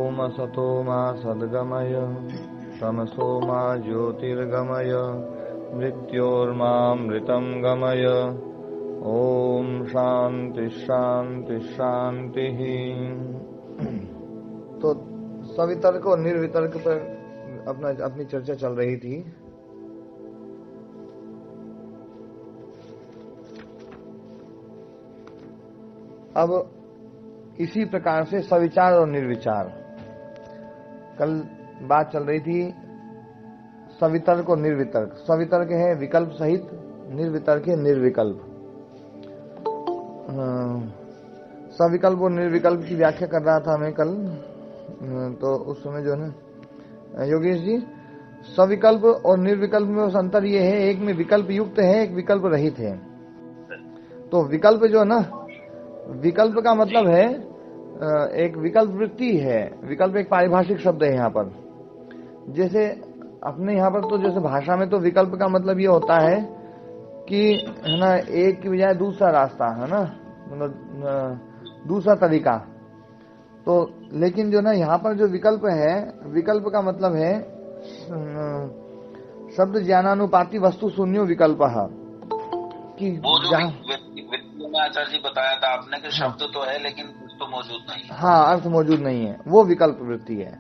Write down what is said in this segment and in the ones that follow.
ओम असतो मा सद्गमय तमसो मा ज्योतिर्गमय मृत्योर्मामृतं गमय। ओम शांति शांति शांति। तो सवितर्क और निर्वितर्क पर अपनी चर्चा चल रही थी। अब इसी प्रकार से सविचार और निर्विचार, कल बात चल रही थी सवितर्क और निर्वितर्क। सवितर्क है विकल्प सहित, निर्वितर्क है निर्विकल्प। सविकल्प और निर्विकल्प की व्याख्या कर रहा था मैं कल, तो उस समय जो है ना योगेश जी, सविकल्प और निर्विकल्प में उस अंतर ये है, एक में विकल्प युक्त है, एक विकल्प रहित है। तो विकल्प जो है ना, विकल्प का मतलब है एक विकल्प वृत्ति है। विकल्प एक पारिभाषिक शब्द है यहाँ पर। जैसे अपने यहाँ पर तो जैसे भाषा में तो विकल्प का मतलब ये होता है कि है ना, एक की बजाय दूसरा रास्ता, है ना, मतलब दूसरा तरीका। तो लेकिन जो ना यहाँ पर जो विकल्प है, विकल्प का मतलब है शब्द ज्ञानानुपाति वस्तु शून्यो विकल्प कि में आचार्य जी बताया था आपने कि शब्द तो है लेकिन तो मौजूद नहीं है। हाँ, अर्थ मौजूद नहीं है, वो विकल्प वृत्ति है।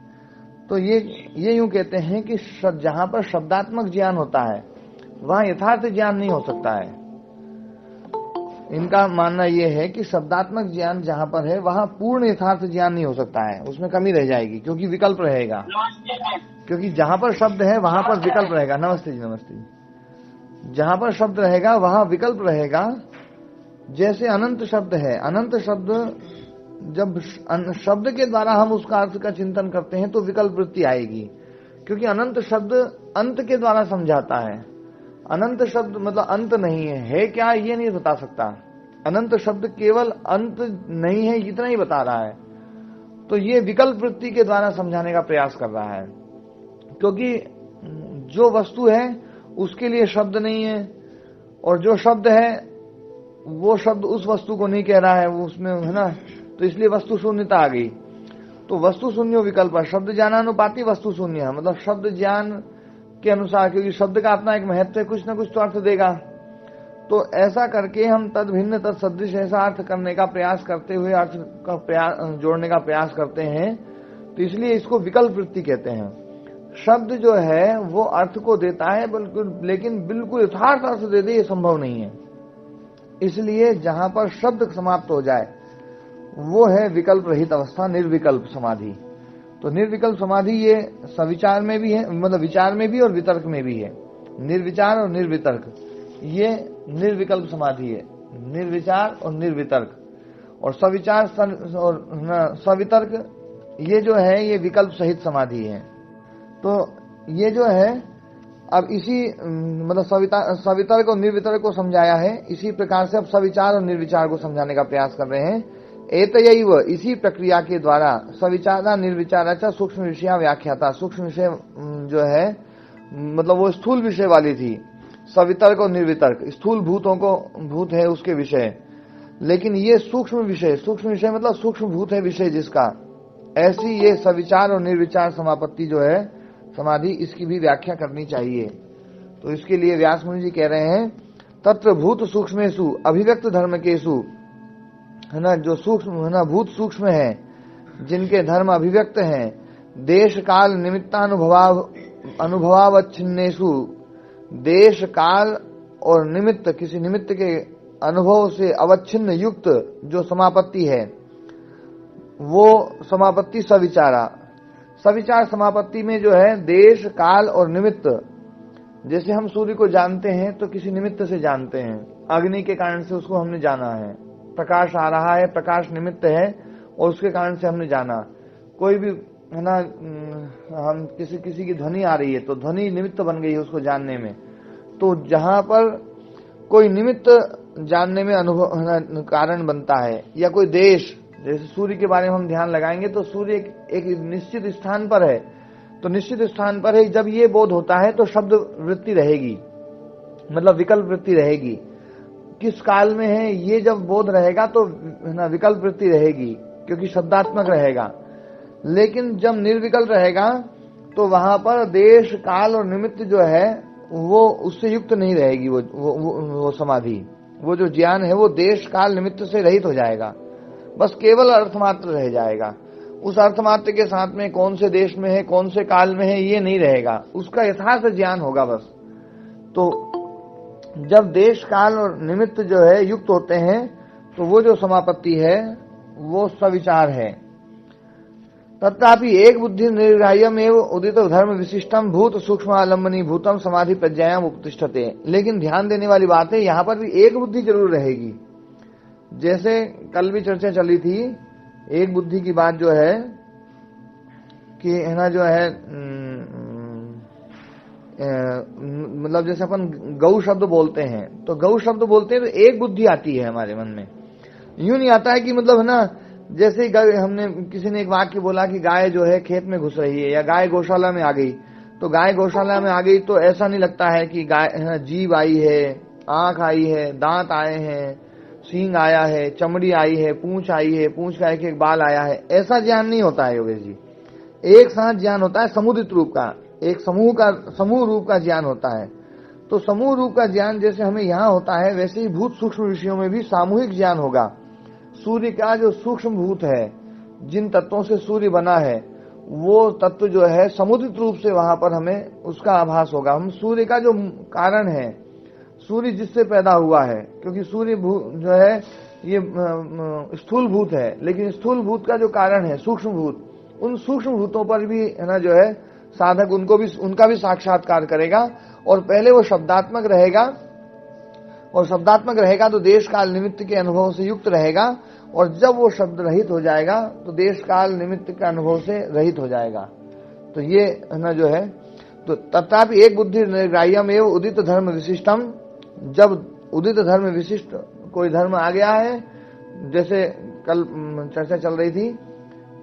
तो ये यूं कहते हैं कि जहां पर शब्दात्मक ज्ञान होता है वहां यथार्थ ज्ञान नहीं हो सकता है। इनका मानना यह है कि शब्दात्मक ज्ञान जहां पर है वहां पूर्ण यथार्थ ज्ञान नहीं हो सकता है, उसमें कमी रह जाएगी, क्योंकि विकल्प रहेगा। क्योंकि जहां पर शब्द है वहां पर विकल्प रहेगा। नमस्ते जी, नमस्ते जी। जहां पर शब्द रहेगा वहां विकल्प रहेगा। जैसे अनंत शब्द है, अनंत शब्द जब शब्द के द्वारा हम उसका अर्थ का चिंतन करते हैं तो विकल्प वृत्ति आएगी, क्योंकि अनंत शब्द अंत के द्वारा समझाता है। अनंत शब्द मतलब अंत नहीं है क्या ये नहीं बता सकता। अनंत शब्द केवल अंत नहीं है इतना ही बता रहा है। तो ये विकल्प वृत्ति के द्वारा समझाने का प्रयास कर रहा है, क्योंकि जो वस्तु है उसके लिए शब्द नहीं है, और जो शब्द है वो शब्द उस वस्तु को नहीं कह रहा है, वो उसमें है ना, तो इसलिए वस्तु शून्यता आ गई। तो वस्तु शून्य विकल्प, शब्द ज्ञानानुपाति वस्तु शून्य, मतलब शब्द ज्ञान के अनुसार, क्योंकि शब्द का अपना एक महत्व है, कुछ ना कुछ तो अर्थ देगा। तो ऐसा करके हम तद भिन्न तद सदृश ऐसा अर्थ करने का प्रयास करते हुए अर्थ का प्रयास जोड़ने का प्रयास करते हैं। तो इसलिए इसको विकल्प वृत्ति कहते हैं। शब्द जो है वो अर्थ को देता है, लेकिन बिल्कुल यथार्थ अर्थ दे दे ये संभव नहीं है। इसलिए जहां पर शब्द समाप्त हो जाए वो है विकल्प रहित अवस्था, निर्विकल्प समाधि। तो निर्विकल्प समाधि ये सविचार में भी है, मतलब विचार में भी और वितर्क में भी है। निर्विचार और निर्वितर्क ये निर्विकल्प समाधि है, निर्विचार और निर्वितर्क। और सविचार और सवितर्क ये जो है ये विकल्प सहित समाधि है। तो ये जो है अब इसी मतलब सवितर्क और निर्वितर्क को समझाया है। इसी प्रकार से अब सविचार और निर्विचार को समझाने का प्रयास कर रहे हैं। एतयैव इसी प्रक्रिया के द्वारा सविचारा निर्विचारा सूक्ष्म विषया व्याख्याता। सूक्ष्म विषय जो है मतलब वो स्थूल विषय वाली थी, सवितर्क और निर्वितर्क स्थूल भूतों को भूत है उसके विषय, लेकिन ये सूक्ष्म विषय, सूक्ष्म विषय मतलब सूक्ष्म भूत है विषय जिसका, ऐसी ये सविचार और निर्विचार समापत्ति जो है समाधि, इसकी भी व्याख्या करनी चाहिए। तो इसके लिए व्यास मुनि जी कह रहे हैं तत्र भूत सूक्ष्मेषु अभिव्यक्त धर्मकेषु, है ना, जो सूक्ष्म है ना भूत सूक्ष्म है जिनके धर्म अभिव्यक्त हैं, देश काल अनुभवावच्छिन्नेषु, देश काल और निमित्त किसी निमित्त के अनुभव से अवच्छिन्न युक्त जो समापत्ति है वो समापत्ति सविचारा। सविचार समापत्ति में जो है देश काल और निमित्त, जैसे हम सूर्य को जानते हैं तो किसी निमित्त से जानते हैं, अग्नि के कारण से उसको हमने जाना है, प्रकाश आ रहा है, प्रकाश निमित्त है और उसके कारण से हमने जाना। कोई भी है ना, हम किसी की ध्वनि आ रही है तो ध्वनि निमित्त बन गई है उसको जानने में। तो जहां पर कोई निमित्त जानने में अनुभव कारण बनता है, या कोई देश, जैसे सूर्य के बारे में हम ध्यान लगाएंगे तो सूर्य एक निश्चित स्थान पर है, तो निश्चित स्थान पर है जब ये बोध होता है तो शब्द वृत्ति रहेगी, मतलब विकल्प वृत्ति रहेगी। किस काल में है ये जब बोध रहेगा तो ना विकल्प वृत्ति रहेगी, क्योंकि शब्दात्मक रहेगा। लेकिन जब निर्विकल्प रहेगा तो वहां पर देश काल और निमित्त जो है वो उससे युक्त नहीं रहेगी। वो समाधि, वो जो ज्ञान है वो देश काल निमित्त से रहित हो जाएगा, बस केवल अर्थमात्र रह जाएगा। उस अर्थमात्र के साथ में कौन से देश में है, कौन से काल में है, ये नहीं रहेगा, उसका यथार्थ ज्ञान होगा बस। तो जब देश काल और निमित्त जो है युक्त होते हैं तो वो जो समापत्ति है वो सविचार है। तथापि एक बुद्धि निर्ग्राह्यम एवं उदित धर्म विशिष्टम भूत सूक्ष्म आलम्बनी भूतम समाधि प्रज्ञायाम उपतिष्ठते। लेकिन ध्यान देने वाली बात है, यहाँ पर भी एक बुद्धि जरूर रहेगी। जैसे कल भी चर्चा चली थी, एक बुद्धि की बात जो है कि है ना, जो है मतलब जैसे अपन गौ शब्द बोलते हैं, तो गौ शब्द बोलते हैं तो एक बुद्धि आती है हमारे मन में। यूं नहीं आता है कि मतलब है ना, जैसे हमने किसी ने एक वाक्य बोला कि गाय जो है खेत में घुस रही है या गाय गौशाला में आ गई, तो गाय गौशाला में आ गई तो ऐसा नहीं लगता है कि गाय जीभ आई है, आंख आई है, दांत आए हैं, सींग आया है, चमड़ी आई है, पूंछ आई है, पूंछ का एक बाल आया है, ऐसा ज्ञान नहीं होता है योगेश जी। एक साथ ज्ञान होता है समुदित रूप का, एक समूह रूप का ज्ञान होता है। तो समूह रूप का ज्ञान जैसे हमें यहाँ होता है, वैसे ही भूत सूक्ष्म विषयों में भी सामूहिक ज्ञान होगा। सूर्य का जो सूक्ष्म भूत है, जिन तत्वों से सूर्य बना है, वो तत्व जो है समुदित रूप से वहां पर हमें उसका आभास होगा। हम सूर्य का जो कारण है, सूर्य जिससे पैदा हुआ है, क्योंकि सूर्य जो है ये स्थूल भूत है, लेकिन स्थूल भूत का जो कारण है सूक्ष्म भूत, उन सूक्ष्म भूतों पर भी है ना जो है साधक उनका भी साक्षात्कार करेगा। और पहले वो शब्दात्मक रहेगा, और शब्दात्मक रहेगा तो देश काल निमित्त के अनुभव से युक्त रहेगा, और जब वो शब्द रहित हो जाएगा तो देश काल निमित्त के अनुभव से रहित हो जाएगा। तो ये है ना जो है, तो तथापि एक बुद्धि निर्ग्राह्यम एवं उदित धर्म विशिष्टम। जब उदित धर्म विशिष्ट कोई धर्म आ गया है, जैसे कल चर्चा चल रही थी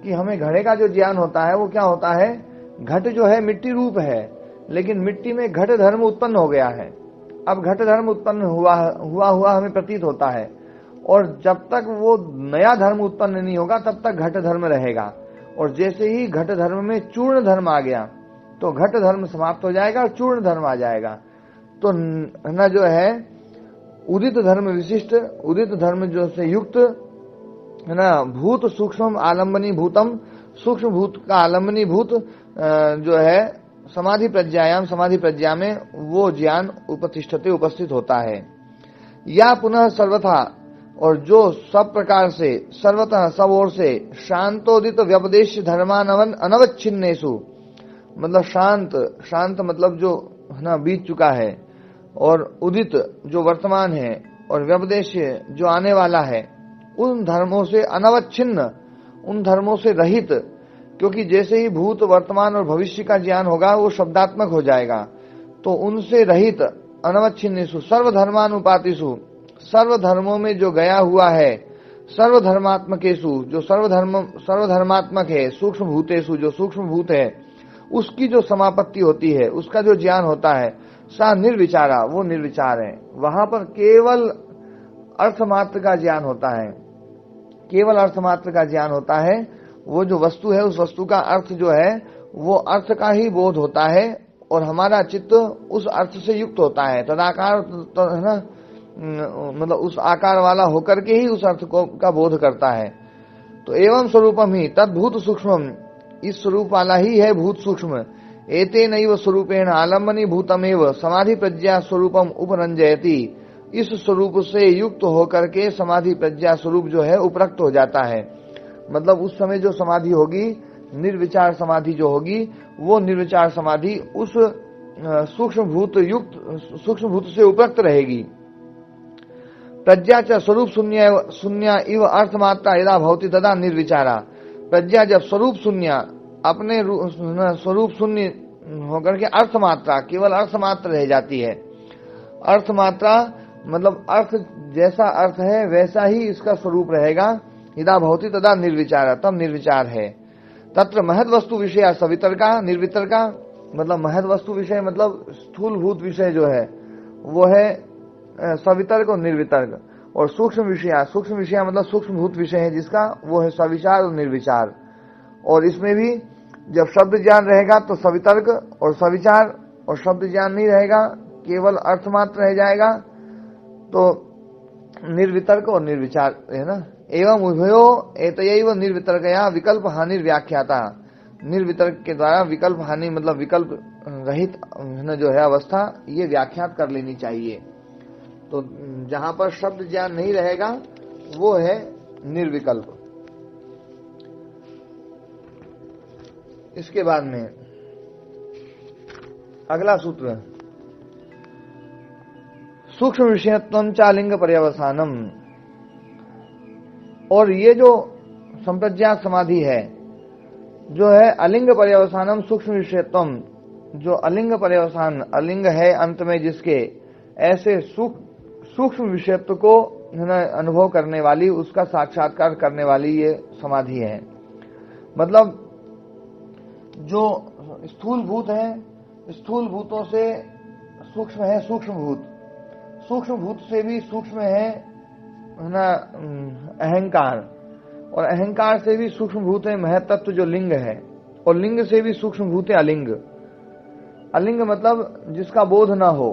कि हमें घड़े का जो ज्ञान होता है वो क्या होता है, घट जो है मिट्टी रूप है, लेकिन मिट्टी में घट धर्म उत्पन्न हो गया है। अब घट धर्म उत्पन्न हुआ हमें प्रतीत होता है, और जब तक वो नया धर्म उत्पन्न नहीं होगा तब तक घट धर्म रहेगा। और जैसे ही घट धर्म में चूर्ण धर्म आ गया तो घट धर्म समाप्त हो जाएगा और चूर्ण धर्म आ जाएगा। तो ना जो है उदित धर्म विशिष्ट, उदित धर्म जो से युक्त है ना, भूत सूक्ष्म आलम्बनी भूतम, सूक्ष्म भूत का आलम्बनी भूत जो है समाधि प्रज्ञायाम, समाधि प्रज्ञा में वो ज्ञान उपतिष्ठते उपस्थित होता है। या पुनः सर्वथा, और जो सब प्रकार से सर्वतः सब ओर से शांतोदित व्यपदेश धर्मानवन अनवच्छिन्नेषु, मतलब शांत मतलब जो है ना बीत चुका है, और उदित जो वर्तमान है, और व्यपदेश जो आने वाला है, उन धर्मों से अनवच्छिन्न, उन धर्मों से रहित। क्योंकि जैसे ही भूत वर्तमान और भविष्य का ज्ञान होगा वो शब्दात्मक हो जाएगा, तो उनसे रहित अनवच्छिन्नेषु सर्वधर्मानुपातिषु, सर्वधर्मों में जो गया हुआ है, सर्वधर्मात्मकेषु जो सर्वधर्मात्मक है, सूक्ष्म भूतेषु जो सूक्ष्म भूत है, उसकी जो समापत्ति होती है, उसका जो ज्ञान होता है, सा निर्विचारा, वो निर्विचार है। वहां पर केवल अर्थमात्र का ज्ञान होता है, केवल अर्थमात्र का ज्ञान होता है। वो जो वस्तु है उस वस्तु का अर्थ जो है वो अर्थ का ही बोध होता है, और हमारा चित्त उस अर्थ से युक्त होता है, तदाकार है ना, मतलब उस आकार वाला होकर के ही उस अर्थ को का बोध करता है। तो एवं स्वरूपम ही तद्भूत सूक्ष्म, इस स्वरूप वाला ही है भूत सूक्ष्म। एते नैव स्वरूपेण आलम्बनी भूतमेव समाधि प्रज्ञा स्वरूपम उपरंजयति, इस स्वरूप से युक्त होकर के समाधि प्रज्ञा स्वरूप जो है उपरक्त हो जाता है। मतलब उस समय जो समाधि होगी, निर्विचार समाधि जो होगी, वो निर्विचार समाधि उस सूक्ष्म भूत से उपरक्त रहेगी। प्रज्ञा च स्वरूप शून्य इव अर्थमात्रा यदा भवति तदा निर्विचारा। प्रज्ञा जब स्वरूप शून्य, अपने स्वरूप शून्य होकर के अर्थमात्रा, केवल अर्थमात्र रह जाती है। अर्थमात्रा मतलब अर्थ, जैसा अर्थ है वैसा ही इसका स्वरूप रहेगा। यदा भवति तदा निर्विचार, तब निर्विचार है। तत्र महद वस्तु विषय सवितर का, निर्वितर का मतलब महद वस्तु विषय मतलब स्थूल भूत विषय जो है वो है सवितर्क और निर्वितर्क, और सूक्ष्म विषय मतलब सूक्ष्म भूत विषय है जिसका, वो है सविचार और निर्विचार। और इसमें भी जब शब्द ज्ञान रहेगा तो सवितर्क और सविचार, और शब्द ज्ञान नहीं रहेगा, केवल अर्थ मात्र रह जाएगा तो निर्वितर्क और निर्विचार है ना। एवं उभयो एतयैव निर्वितर्कया विकल्प हानि व्याख्याता। निर्वितर्क के द्वारा विकल्प हानि मतलब विकल्प रहित जो है अवस्था, ये व्याख्यात कर लेनी चाहिए। तो जहां पर शब्द ज्ञान नहीं रहेगा वो है निर्विकल्प। इसके बाद में अगला सूत्र, सूक्ष्म विषयत्वं च अलिंग पर्यवसानम। और ये जो संप्रज्ञात समाधि है जो है अलिंग पर्यवसानम सूक्ष्म विषयत्वम, जो अलिंग पर्यवसान, अलिंग है अंत में जिसके, ऐसे सूक्ष्म विषयत्व को अनुभव करने वाली, उसका साक्षात्कार करने वाली ये समाधि है। मतलब जो स्थूल भूत है, स्थूल भूतों से सूक्ष्म है सूक्ष्म भूत, सूक्ष्म भूत से भी सूक्ष्म है ना अहंकार, और अहंकार से भी सूक्ष्म भूत है महतत्व जो लिंग है, और लिंग से भी सूक्ष्म भूत है अलिंग। अलिंग मतलब जिसका बोध ना हो,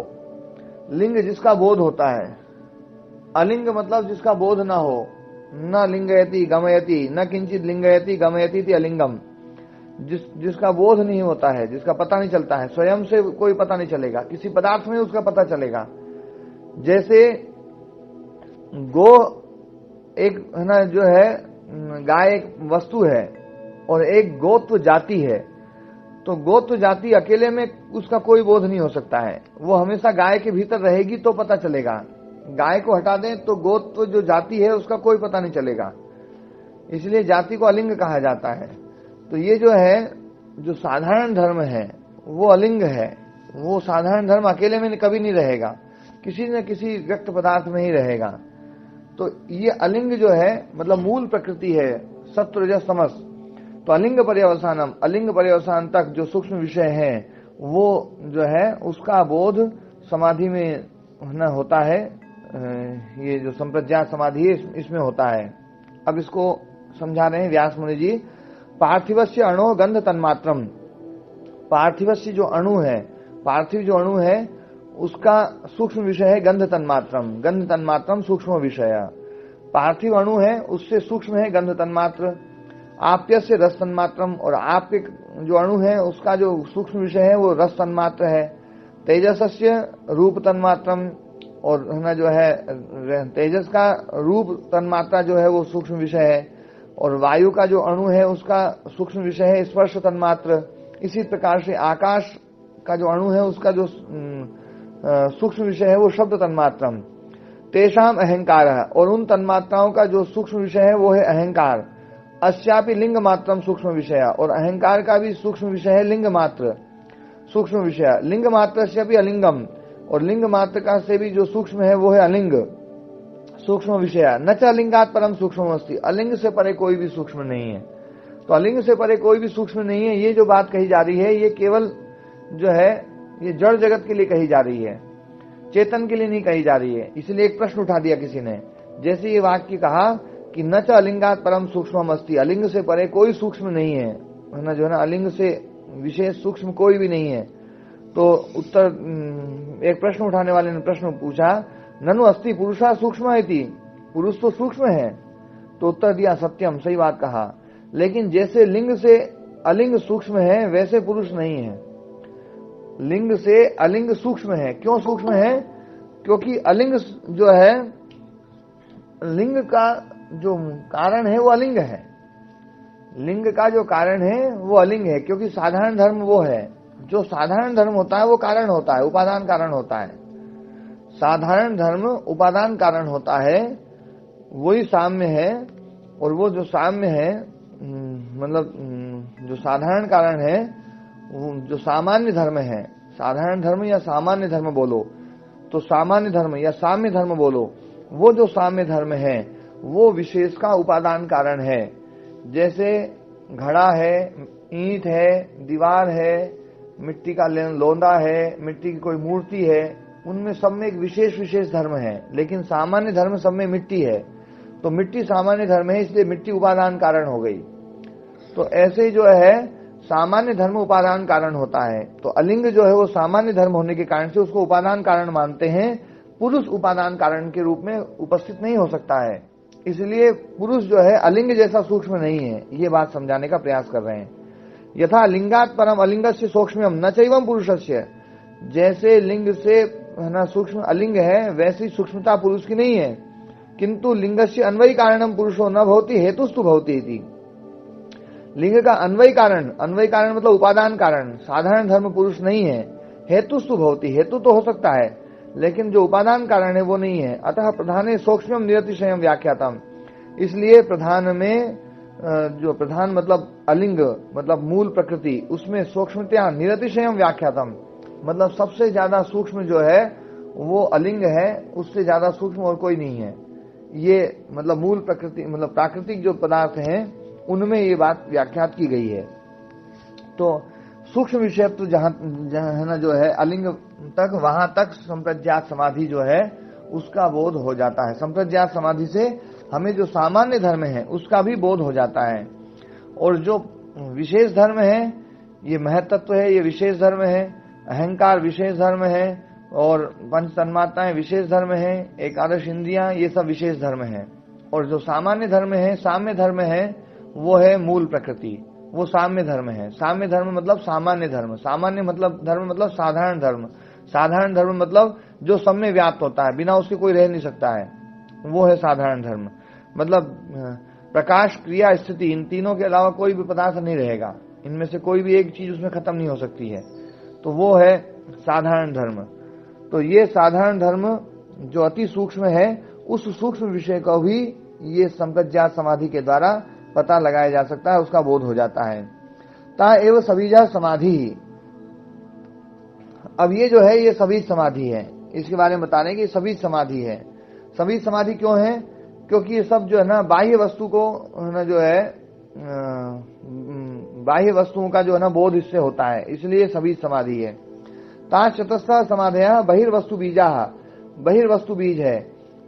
लिंग जिसका बोध होता है। अलिंग मतलब जिसका बोध ना हो, न लिंगयति गमयति न किंचित लिंगयति गमयति थी अलिंगम। जिसका बोध नहीं होता है, जिसका पता नहीं चलता है, स्वयं से कोई पता नहीं चलेगा, किसी पदार्थ में उसका पता चलेगा। जैसे गो एक है ना जो है, गाय एक वस्तु है और एक गोत्व जाति है, तो गोत्व जाति अकेले में उसका कोई बोध नहीं हो सकता है, वो हमेशा गाय के भीतर रहेगी तो पता चलेगा। गाय को हटा दें तो गोत्व जो जाति है उसका कोई पता नहीं चलेगा, इसलिए जाति को अलिंग कहा जाता है। तो ये जो है, जो साधारण धर्म है वो अलिंग है। वो साधारण धर्म अकेले में कभी नहीं रहेगा, किसी न किसी व्यक्त पदार्थ में ही रहेगा। तो ये अलिंग जो है मतलब मूल प्रकृति है, सत्व रजस तमस। तो अलिंग पर्यवसानम, अलिंग पर्यवसान तक जो सूक्ष्म विषय है वो जो है उसका बोध समाधि में न होता है। ये जो संप्रज्ञात समाधि है इसमें होता है। अब इसको समझा रहे हैं व्यास मुनि जी। पार्थिवस्य अणो गंध तन्मात्रम, पार्थिवस्य जो अणु है, पार्थिव जो अणु है उसका सूक्ष्म विषय है गंध तन्मात्रम। गंध तन्मात्रम सूक्ष्म विषय, पार्थिव अणु है उससे सूक्ष्म है गंध तन्मात्र। आप्यस्य रस तन्मात्रम, और आपके जो अणु है उसका जो सूक्ष्म विषय है वो रस तन्मात्र है। तेजसस्य रूप तन्मात्रम, और ना जो है तेजस का रूप तन्मात्रा जो है वो सूक्ष्म विषय है। और वायु का जो अणु है उसका सूक्ष्म विषय है स्पर्श तन्मात्र। इसी प्रकार से आकाश का जो अणु है उसका जो सूक्ष्म विषय है वो शब्द तन्मात्रम। तेषाम अहंकार है, और उन तन्मात्राओं का जो सूक्ष्म विषय है वो है अहंकार। अस्यापि लिंग मात्रम सूक्ष्म विषय, और अहंकार का भी सूक्ष्म विषय है लिंग मात्र सूक्ष्म विषय। लिंग मात्र से भी अलिंगम, और लिंग मात्र का से भी जो सूक्ष्म है वो है अलिंग सूक्ष्म विषय। न च अलिंगात परम सूक्ष्म अस्ति, अलिंग से परे कोई भी सूक्ष्म नहीं है। तो अलिंग से परे कोई भी सूक्ष्म नहीं है, ये जो बात कही जा रही है ये केवल जो है ये जड़ जगत के लिए कही जा रही है, चेतन के लिए नहीं कही जा रही है। इसलिए एक प्रश्न उठा दिया किसी ने, जैसे ये वाक्य कहा कि न च अलिंगात परम सूक्ष्म अस्ति, अलिंग से परे कोई सूक्ष्म नहीं है ना, जो है ना अलिंग से विशेष सूक्ष्म कोई भी नहीं है। तो उत्तर, एक प्रश्न उठाने वाले ने प्रश्न पूछा, ननु अस्ति पुरुषा सूक्ष्म इति, पुरुष तो सूक्ष्म है। तो उत्तर दिया सत्यम, सही बात कहा, लेकिन जैसे लिंग से अलिंग सूक्ष्म है वैसे पुरुष नहीं है। लिंग से अलिंग सूक्ष्म है। क्यों सूक्ष्म है? क्योंकि अलिंग जो है, लिंग का जो कारण है वो अलिंग है, लिंग का जो कारण है वो अलिंग है। क्योंकि साधारण धर्म वो है, जो साधारण धर्म होता है वो कारण होता है, उपादान कारण होता है। साधारण धर्म उपादान कारण होता है, वही साम्य है। और वो जो साम्य है मतलब जो साधारण कारण है, जो सामान्य धर्म है, साधारण धर्म या सामान्य धर्म बोलो, तो सामान्य धर्म या साम्य धर्म बोलो, वो जो साम्य धर्म है वो विशेष का उपादान कारण है। जैसे घड़ा है, ईंट है, दीवार है, मिट्टी का लोंदा है, मिट्टी की कोई मूर्ति है, उनमें सब में एक विशेष विशेष धर्म है, लेकिन सामान्य धर्म सब में मिट्टी है। तो मिट्टी सामान्य धर्म है, इसलिए मिट्टी उपादान कारण हो गई। तो ऐसे जो है सामान्य धर्म उपादान कारण होता है। तो अलिंग जो है वो सामान्य धर्म होने के कारण से उसको उपादान कारण मानते हैं, पुरुष उपादान कारण के रूप में उपस्थित नहीं हो सकता है। इसलिए पुरुष जो है अलिंग जैसा सूक्ष्म नहीं है, ये बात समझाने का प्रयास कर रहे हैं। यथा लिंगात परम अलिंगस्य सूक्ष्मम न चैवम पुरुषस्य, जैसे लिंग से है ना सूक्ष्म अलिंग है, वैसी सूक्ष्मता पुरुष की नहीं है। किंतु लिंगस्य अन्वयी कारणम पुरुषो न भवति हेतुस्तु भवति इति। लिंग का अन्वयी कारण मतलब उपादान कारण, साधारण धर्म पुरुष नहीं है। हेतुस्तु भवति, हेतु तो हो सकता है लेकिन जो उपादान कारण है वो नहीं है। अतः प्रधाने सूक्ष्मम निरतिशयम व्याख्यातम, इसलिए प्रधान में जो प्रधान मतलब अलिंग मतलब मूल प्रकृति, उसमें सूक्ष्मतया निरतिशयम व्याख्यातम मतलब सबसे ज्यादा सूक्ष्म जो है वो अलिंग है, उससे ज्यादा सूक्ष्म और कोई नहीं है। ये मतलब मूल प्रकृति मतलब प्राकृतिक जो पदार्थ हैं उनमें ये बात व्याख्यात की गई है। तो सूक्ष्म विषय तो जहां है ना जो है अलिंग तक, वहां तक संप्रज्ञात समाधि जो है उसका बोध हो जाता है। संप्रज्ञात समाधि से हमें जो सामान्य धर्म है उसका भी बोध हो जाता है। और जो विशेष धर्म है, ये महत्त्व है, ये विशेष धर्म है। अहंकार विशेष धर्म है और पंच तन्मात्राएं विशेष धर्म है, एकादश इंद्रियां ये सब विशेष धर्म है। और जो सामान्य धर्म है, साम्य धर्म है, वो है मूल प्रकृति, वो साम्य धर्म है। साम्य धर्म मतलब सामान्य धर्म, सामान्य मतलब धर्म मतलब साधारण धर्म, साधारण धर्म मतलब जो सब में व्याप्त होता है, बिना उसके कोई रह नहीं सकता है, वो है साधारण धर्म। मतलब प्रकाश, क्रिया, स्थिति, इन तीनों के अलावा कोई भी पदार्थ नहीं रहेगा, इनमें से कोई भी एक चीज उसमें खत्म नहीं हो सकती है, तो वो है साधारण धर्म। तो ये साधारण धर्म जो अति सूक्ष्म है, उस सूक्ष्म विषय को भी ये संप्रज्ञात समाधि के द्वारा पता लगाया जा सकता है, उसका बोध हो जाता है। ता एव सबीजा समाधि। अब ये जो है ये सबीज समाधि है, इसके बारे में बता रहे हैं कि सबीज समाधि है। सबीज समाधि क्यों है? क्योंकि ये सब जो है ना बाह्य वस्तु को ना जो है बाह्य वस्तुओं का जो है ना बोध इससे होता है, इसलिए सबीज समाधि है। ता चतस्र समाधया बहिर्वस्तु बीजा, बहिर्वस्तु बीज है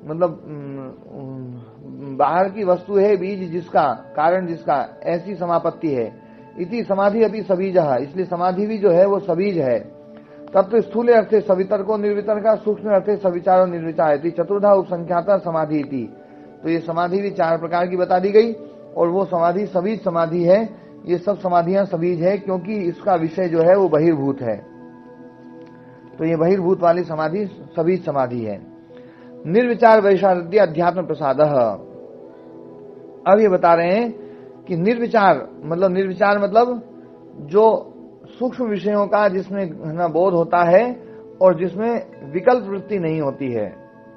मतलब बाहर की वस्तु है, बीज जिसका, कारण जिसका, ऐसी समापत्ति है। इति समाधि अभी सबीज, इसलिए समाधि भी जो है वो सबीज है। तब तो स्थूल अर्थे सवितर को निर्वितर का, सूक्ष्म अर्थे सविचार और निर्विचार, चतुर्धा उपसंख्याता समाधि इति। तो ये समाधि भी 4 प्रकार की बता दी गई और वो समाधि सबीज समाधि है। ये सब समाधियां सबीज है क्योंकि इसका विषय जो है वो बहिर्भूत है, तो ये बहिर्भूत वाली समाधि सबीज समाधि है। निर्विचार वैशारद्य अध्यात्म प्रसाद। अब ये बता रहे हैं कि निर्विचार मतलब जो सूक्ष्म विषयों का जिसमें ना बोध होता है और जिसमें विकल्प वृत्ति नहीं होती है।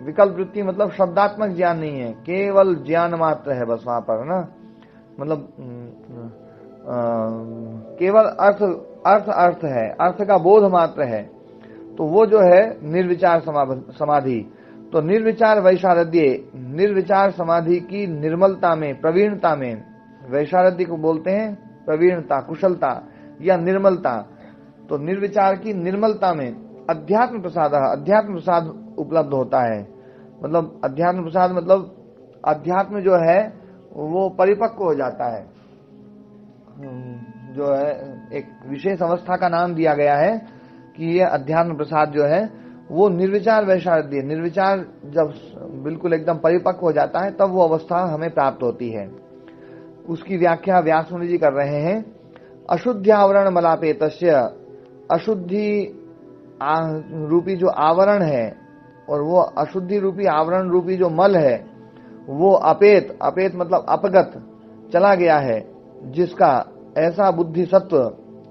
विकल्प वृत्ति मतलब शब्दात्मक ज्ञान नहीं है, केवल ज्ञान मात्र है बस वहां पर ना, मतलब केवल अर्थ है, अर्थ का बोध मात्र है, तो वो जो है निर्विचार समाधि। तो निर्विचार वैशारद्य, निर्विचार समाधि की निर्मलता में, प्रवीणता में, वैशारद्य को बोलते हैं प्रवीणता, कुशलता या निर्मलता। तो निर्विचार की निर्मलता में अध्यात्म प्रसाद, अध्यात्म प्रसाद उपलब्ध होता है। मतलब अध्यात्म प्रसाद मतलब अध्यात्म जो है वो परिपक्व हो जाता है, जो है एक विशेष अवस्था का नाम दिया गया है कि ये अध्यात्म प्रसाद जो है वो निर्विचार वैशारद्य, निर्विचार जब बिल्कुल एकदम परिपक्व हो जाता है तब वो अवस्था हमें प्राप्त होती है। उसकी व्याख्या व्यास मुनि जी कर रहे हैं। अशुद्धि आवरण मलापेतस्य, अशुद्धि रूपी जो आवरण है और वो अशुद्धि रूपी आवरण रूपी जो मल है वो अपेत, अपेत मतलब अपगत, चला गया है, जिसका ऐसा बुद्धि सत्व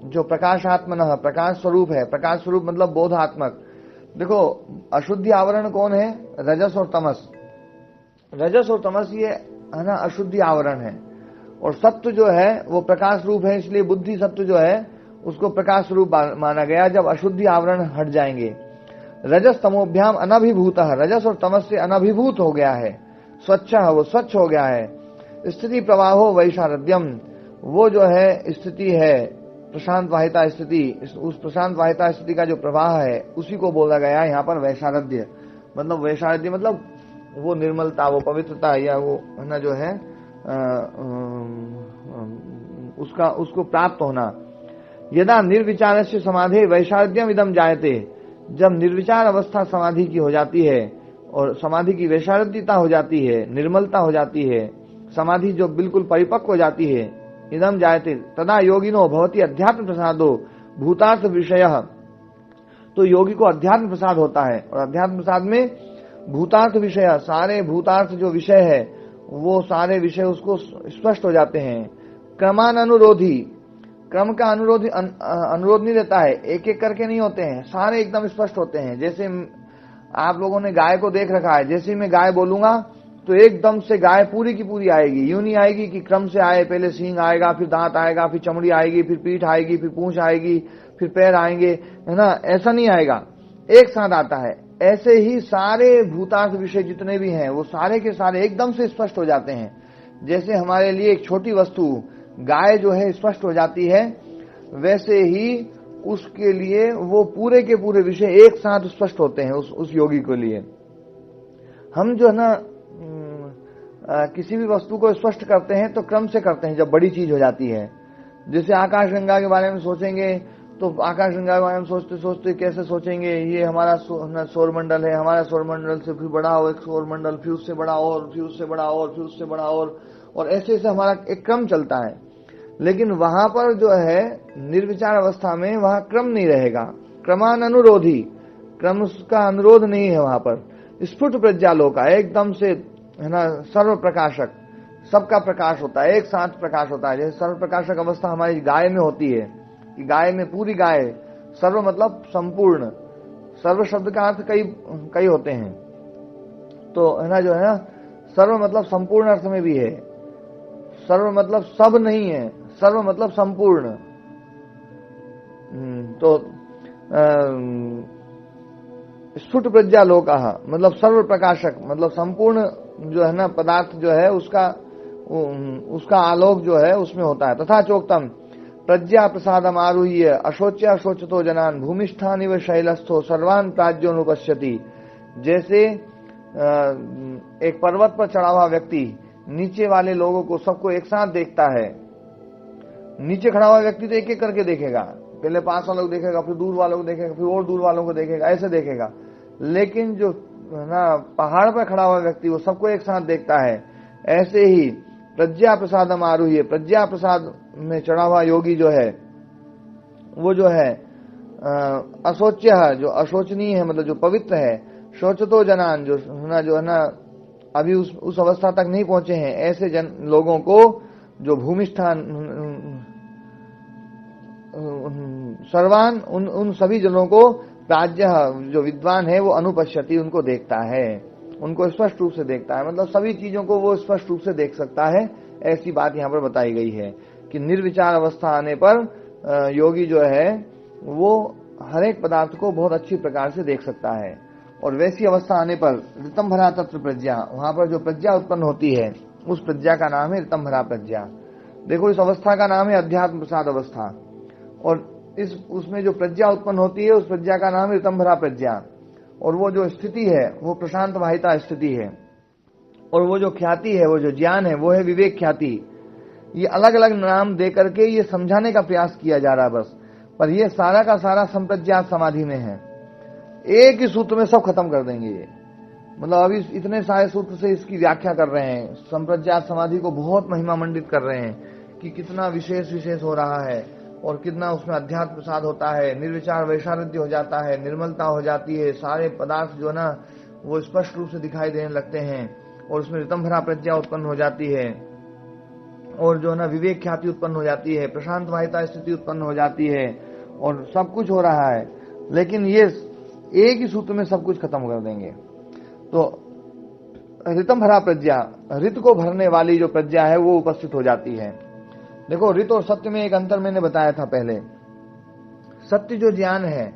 जो प्रकाशात्मन, प्रकाश स्वरूप है। प्रकाश स्वरूप मतलब बोधात्मक। देखो अशुद्धि आवरण कौन है? रजस और तमस। रजस और तमस ये है ना अशुद्धि आवरण है, और सत्व जो है वो प्रकाश रूप है, इसलिए बुद्धि सत्व जो है उसको प्रकाश रूप माना गया जब अशुद्धि आवरण हट जाएंगे। रजस तमोभ्याम अनभिभूत, रजस और तमस से अनभिभूत हो गया है, स्वच्छ, वो स्वच्छ हो गया है। स्थिति प्रवाहो वैशारद्यम, वो जो है स्थिति है प्रशांत वाहिता स्थिति, उस प्रशांत वाहिता स्थिति का जो प्रवाह है उसी को बोला गया है यहाँ पर वैशारद्य। मतलब वैशारद्य मतलब वो निर्मलता, वो पवित्रता, या वो है ना जो है उसको प्राप्त होना। यदा निर्विचारस्य समाधि वैशारद्यम इदम जायते, जब निर्विचार अवस्था समाधि की हो जाती है और समाधि की वैशारद्यता हो जाती है, निर्मलता हो जाती है, समाधि जो बिल्कुल परिपक्व हो जाती है, इदम जायते तदा योगिनो भवति अध्यात्म प्रसादो भूतार्थ विषयः, तो योगी को अध्यात्म प्रसाद होता है। और अध्यात्म प्रसाद में भूतार्थ विषय, सारे भूतार्थ जो विषय है वो सारे विषय उसको स्पष्ट हो जाते हैं। क्रमान अनुरोधी, क्रम का अनुरोध नहीं रहता है, एक एक करके नहीं होते हैं, सारे एकदम स्पष्ट होते हैं। जैसे आप लोगों ने गाय को देख रखा है, जैसे मैं गाय बोलूंगा तो एकदम से गाय पूरी की पूरी आएगी। यूं नहीं आएगी कि क्रम से आए, पहले सींग आएगा, फिर दांत आएगा, फिर चमड़ी आएगी, फिर पीठ आएगी, फिर पूंछ आएगी, फिर पैर आएंगे, है ना, ऐसा नहीं आएगा, एक साथ आता है। ऐसे ही सारे भूतार्थ विषय जितने भी हैं वो सारे के सारे एकदम से स्पष्ट हो जाते हैं। जैसे हमारे लिए एक छोटी वस्तु गाय जो है स्पष्ट हो जाती है, वैसे ही उसके लिए वो पूरे के पूरे विषय एक साथ स्पष्ट होते हैं उस योगी के लिए। हम जो है ना किसी भी वस्तु को स्पष्ट करते हैं तो क्रम से करते हैं जब बड़ी चीज हो जाती है। जैसे आकाश गंगा के बारे में सोचेंगे तो आकाश गंगा के बारे में सोचते सोचते कैसे सोचेंगे, ये हमारा सौर मंडल है, हमारा सौर मंडल से फिर बड़ा हो एक सौर मंडल, फिर उससे बड़ा और फिर उससे बड़ा और फिर उससे बड़ा और ऐसे ऐसे हमारा एक क्रम चलता है। लेकिन वहां पर जो है निर्विचार अवस्था में वहां क्रम नहीं रहेगा, क्रमान अनुरोधी, क्रम का अनुरोध नहीं है वहां पर। स्फुट प्रज्ञालोक का एकदम से, है ना, सर्व प्रकाशक, सबका प्रकाश होता है, एक साथ प्रकाश होता है। जैसे सर्व प्रकाशक अवस्था हमारी गाय में होती है कि गाय में पूरी गाय, सर्व मतलब संपूर्ण, सर्व शब्द का अर्थ कई होते हैं, तो है ना, जो है ना सर्व मतलब संपूर्ण अर्थ में भी है, सर्व मतलब सब नहीं है, सर्व मतलब संपूर्ण। तो स्फुट प्रज्ञालोक मतलब सर्व प्रकाशक, मतलब संपूर्ण जो है ना पदार्थ जो है उसका आलोक जो है उसमें होता है। तथा चोक्तम प्रज्ञा प्रसादम आरुह्य अशोच्या अशोचतो जनान भूमिष्ठान इव शैलस्थो सर्वान प्राज्योनुपश्यति। जैसे एक पर्वत पर चढ़ा हुआ व्यक्ति नीचे वाले लोगों को सबको एक साथ देखता है। नीचे खड़ा हुआ व्यक्ति तो एक एक करके देखेगा, पहले पास वालों को देखेगा, फिर दूर वालों को देखेगा, फिर और दूर वालों को देखेगा, ऐसे देखेगा। लेकिन जो ना पहाड़ पर खड़ा हुआ व्यक्ति वो सबको एक साथ देखता है। ऐसे ही प्रज्ञा प्रसादम आरुह्य, प्रज्ञा प्रसाद में चढ़ा हुआ योगी जो है वो जो है अशोच्य, जो अशोचनीय है, मतलब जो पवित्र है। शोचतो जनान, जो है ना अभी उस अवस्था तक नहीं पहुंचे हैं, ऐसे लोगों को जो भूमिष्ठान सर्वान, उन सभी जनों को प्राज्ञ जो विद्वान है वो अनुपश्यति, उनको देखता है, उनको स्पष्ट रूप से देखता है, मतलब सभी चीजों को वो स्पष्ट रूप से देख सकता है। ऐसी बात यहाँ पर बताई गई है कि निर्विचार अवस्था आने पर योगी जो है वो हर एक पदार्थ को बहुत अच्छी प्रकार से देख सकता है। और वैसी अवस्था आने पर ऋतंभरा तत्व प्रज्ञा, वहां पर जो प्रज्ञा उत्पन्न होती है उस प्रज्ञा का नाम है ऋतंभरा प्रज्ञा। देखो इस अवस्था का नाम है अध्यात्म प्रसाद अवस्था, और उसमें जो प्रज्ञा उत्पन्न होती है उस प्रज्ञा का नाम है ऋतंभरा प्रज्ञा। और वो जो स्थिति है वो प्रशांत वाहिता स्थिति है, और वो जो ख्याति है, वो जो ज्ञान है वो है विवेक ख्याति। ये अलग अलग नाम दे करके ये समझाने का प्रयास किया जा रहा बस, पर ये सारा का सारा संप्रज्ञात समाधि में है। एक ही सूत्र में सब खत्म कर देंगे ये, मतलब अभी इतने सारे सूत्र से इसकी व्याख्या कर रहे हैं, संप्रज्ञात समाधि को बहुत महिमा मंडित कर रहे हैं कि कितना विशेष हो रहा है और कितना उसमें अध्यात्म प्रसाद होता है, निर्विचार वैशारद्य हो जाता है, निर्मलता हो जाती है, सारे पदार्थ जो ना वो स्पष्ट रूप से दिखाई देने लगते हैं, और उसमें ऋतंभरा प्रज्ञा उत्पन्न हो जाती है, और जो ना विवेक ख्याति उत्पन्न हो जाती है, प्रशांत वाहिता स्थिति उत्पन्न हो जाती है, और सब कुछ हो रहा है। लेकिन ये एक ही सूत्र में सब कुछ खत्म कर देंगे। तो ऋतंभरा प्रज्ञा, ऋत को भरने वाली जो प्रज्ञा है वो उपस्थित हो जाती है। देखो ऋत और सत्य में एक अंतर मैंने बताया था पहले। सत्य जो ज्ञान है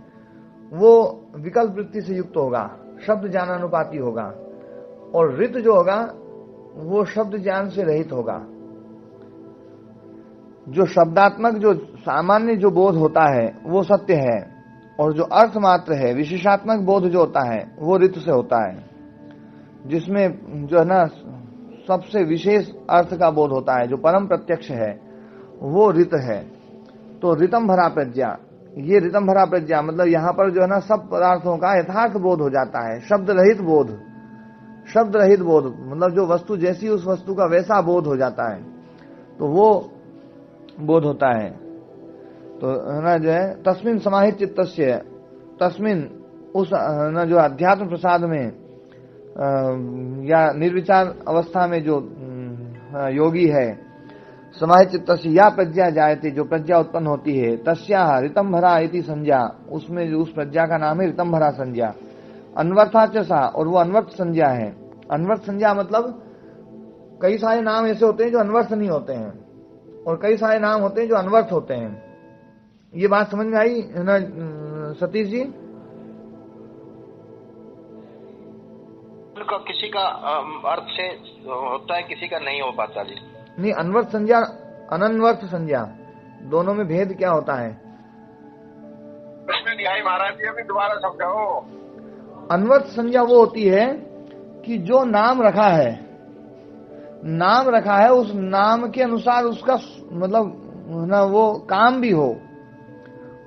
वो विकल्प वृत्ति से युक्त होगा, शब्द ज्ञानानुपाती होगा, और ऋत जो होगा वो शब्द ज्ञान से रहित होगा। जो शब्दात्मक जो सामान्य जो बोध होता है वो सत्य है, और जो अर्थ मात्र है विशेषात्मक बोध जो होता है वो ऋत से होता है, जिसमें जो है ना सबसे विशेष अर्थ का बोध होता है, जो परम प्रत्यक्ष है। वो ऋत है। तो ऋतम भरा प्रज्ञा, ये ऋतम भरा प्रज्ञा मतलब यहाँ पर जो है ना सब पदार्थों का यथार्थ बोध हो जाता है, शब्द रहित बोध। शब्द रहित बोध मतलब जो वस्तु जैसी उस वस्तु का वैसा बोध हो जाता है, तो वो बोध होता है। तो है ना जो है तस्मिन समाहित चित्तस्य, तस्मिन उस ना जो अध्यात्म प्रसाद में या निर्विचार अवस्था में जो योगी है, समाहित चित्तस्य या प्रज्ञा जायते, जो प्रज्ञा उत्पन्न होती है, तस्या ऋतंभरा इति संज्ञा, उसमें जो उस प्रज्ञा का नाम है ऋतंभरा संज्ञा। अनवर्था च सा, और वो अनवर्थ संज्ञा है। अनवर्थ संज्ञा मतलब कई सारे नाम ऐसे होते हैं जो अनवर्थ नहीं होते हैं, और कई सारे नाम होते हैं जो अनवर्थ होते हैं। ये बात समझ में आई है ना सतीश जी? किसी का अर्थ से होता है, किसी का नहीं हो पाता जी। नहीं, अनवर्थ संज्ञा अनन्वर्थ संज्ञा दोनों में भेद क्या होता है? प्रश्न न्याय महाराज जी अभी दोबारा समझाओ। अनवर्थ संज्ञा वो होती है कि जो नाम रखा है, नाम रखा है, उस नाम के अनुसार उसका मतलब ना वो काम भी हो,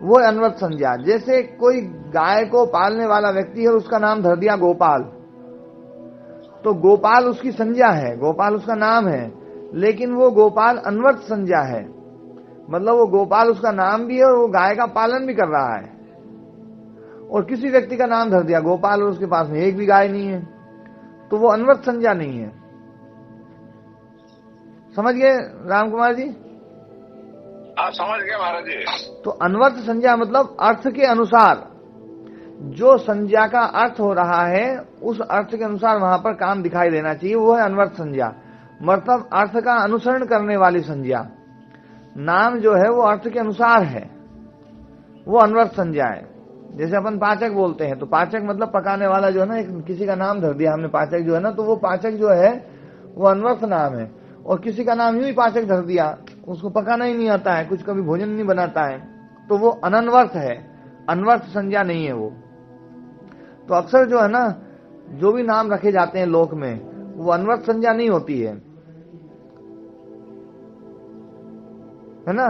वो अनवर्थ संज्ञा। जैसे कोई गाय को पालने वाला व्यक्ति है और उसका नाम धर दिया गोपाल, तो गोपाल उसकी संज्ञा है, गोपाल उसका नाम है, लेकिन वो गोपाल अनवर्थ संज्ञा है। मतलब वो गोपाल उसका नाम भी है और वो गाय का पालन भी कर रहा है। और किसी व्यक्ति का नाम धर दिया गोपाल और उसके पास में एक भी गाय नहीं है, तो वो अनवर्थ संज्ञा नहीं है। समझ गए राम कुमार जी? आप समझ गए महाराज जी। तो अनवर्थ संज्ञा मतलब अर्थ के अनुसार, जो संज्ञा का अर्थ हो रहा है उस अर्थ के अनुसार वहां पर काम दिखाई देना चाहिए, वो है अनवर्थ संज्ञा। मतलब अर्थ का अनुसरण करने वाली संज्ञा। नाम जो है वो अर्थ के अनुसार है, वो अनवर्थ संज्ञा है। जैसे अपन पाचक बोलते हैं, तो पाचक मतलब पकाने वाला जो है ना, एक किसी का नाम धर दिया हमने पाचक जो है ना, तो वो पाचक जो है वो अनवर्थ नाम है। और किसी का नाम यूं ही पाचक धर दिया, उसको पकाना ही नहीं आता है, कुछ कभी भोजन नहीं बनाता है, तो वो अनन्वर्थ है, अनवर्थ संज्ञा नहीं है वो। तो अक्सर जो है ना जो भी नाम रखे जाते हैं लोक में, वो अनवर्थ संज्ञा नहीं होती है ना।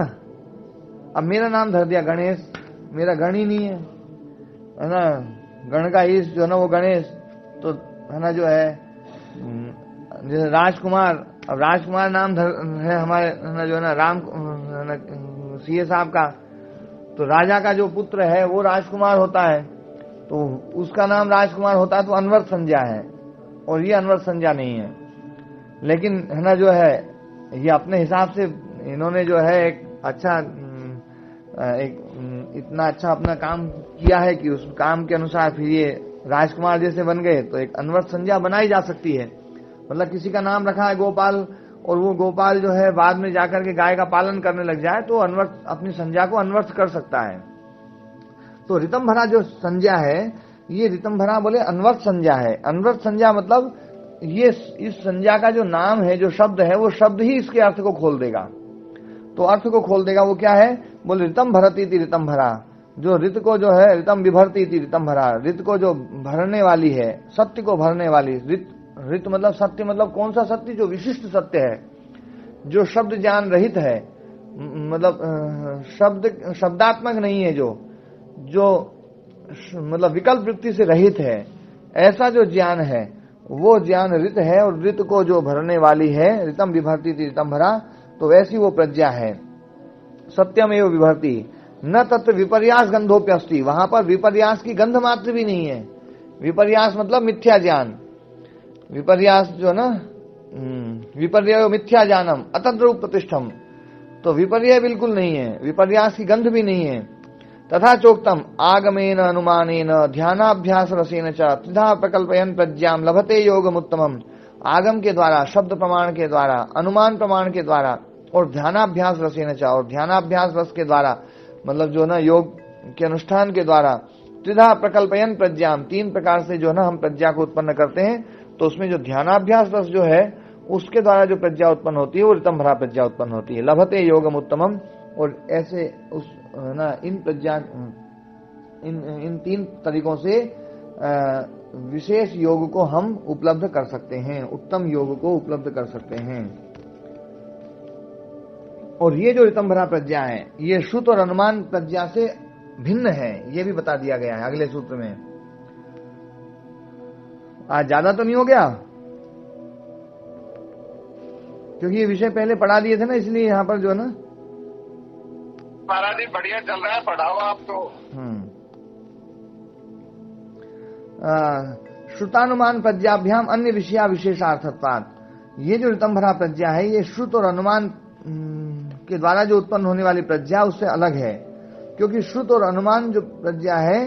अब मेरा नाम धर दिया गणेश, मेरा गण ही नहीं है ना, गण का ईश जो है ना वो गणेश, तो है ना जो है जैसे राजकुमार, अब राजकुमार नाम है हमारे है ना जो है ना राम सीए साहब का, तो राजा का जो पुत्र है वो राजकुमार होता है, तो उसका नाम राजकुमार होता है, तो अनवर्थ संज्ञा है, और ये अनवर्थ संज्ञा नहीं है। लेकिन है ना जो है ये अपने हिसाब से इन्होंने जो है एक अच्छा एक इतना अच्छा अपना काम किया है कि उस काम के अनुसार फिर ये राजकुमार जैसे बन गए, तो एक अनवर्थ संज्ञा बनाई जा सकती है। मतलब किसी का नाम रखा है गोपाल, और वो गोपाल जो है बाद में जाकर के गाय का पालन करने लग जाए, तो अनवर्थ अपनी संज्ञा को अनवर्थ कर सकता है। तो ऋतम भरा जो संज्ञा है, ये ऋतम भरा बोले अनवर्थ संज्ञा है। अनवर्थ संज्ञा मतलब ये इस संज्ञा का जो नाम है, जो शब्द है, वो शब्द ही इसके अर्थ को खोल देगा। तो अर्थ को खोल देगा वो क्या है? बोले ऋतम भरती थी ऋतम भरा, जो ऋत को जो है ऋतम विभरती थी ऋतम भरा, ऋत को जो भरने वाली है, सत्य को भरने वाली। ऋत मतलब सत्य, मतलब कौन सा सत्य? जो विशिष्ट सत्य है, जो शब्द ज्ञान रहित है, मतलब शब्दात्मक नहीं है, जो मतलब विकल्प वृत्ति से रहित है, ऐसा जो ज्ञान है वो ज्ञान ऋत है। और ऋत को जो भरने वाली है, ऋतम विभरती थी ऋतम भरा, तो वैसी वो प्रज्ञा है। सत्यम एवं विभरती न तत्र विपर्यास गंधोप्यस्ति, वहां पर विपर्यास की गंध मात्र भी नहीं है। विपर्यास मतलब मिथ्या ज्ञान, विपर्यास जो ना विपर्य मिथ्या ज्ञानम अतद्रूप प्रतिष्ठम, तो विपर्य बिल्कुल नहीं है, विपर्यास की गंध भी नहीं है। तथा चोक्तम आगमेन अनुमानेन ध्यानाभ्यास रसेन च त्रिधा प्रकल्पयन प्रज्ञाम लभते योगमुत्तमम। आगम के द्वारा, शब्द प्रमाण के द्वारा, अनुमान प्रमाण के द्वारा, और ध्यानाभ्यास रसेन च, और ध्यानाभ्यास रस के द्वारा, मतलब जो ना योग के अनुष्ठान के द्वारा, त्रिधा प्रकल्पयन प्रज्ञाम, तीन प्रकार से जो ना हम प्रज्ञा को उत्पन्न करते हैं। तो उसमें जो ध्यानाभ्यास रस जो है उसके द्वारा जो प्रज्ञा उत्पन्न होती है वो ऋतम भरा प्रज्ञा उत्पन्न होती है। लभते योगम उत्तमम, और ऐसे उस ना इन प्रज्ञा इन तीन तरीकों से विशेष योग को हम उपलब्ध कर सकते हैं, उत्तम योग को उपलब्ध कर सकते हैं। और ये जो ऋतंभरा प्रज्ञा है ये श्रुत और अनुमान प्रज्ञा से भिन्न है, ये भी बता दिया गया है अगले सूत्र में। आज ज्यादा तो नहीं हो गया, क्योंकि ये विषय पहले पढ़ा दिए थे ना, इसलिए यहाँ पर जो है ना महाराज जी बढ़िया चल रहा है, पढ़ाओ आप तो। श्रुतानुमान प्रज्ञाभ्याम अन्य विषया विशेषार्थत्वात्, ये जो ऋतंभरा प्रज्ञा है ये श्रुत और अनुमान के द्वारा जो उत्पन्न होने वाली प्रज्ञा उससे अलग है, क्योंकि श्रुत और अनुमान जो प्रज्ञा है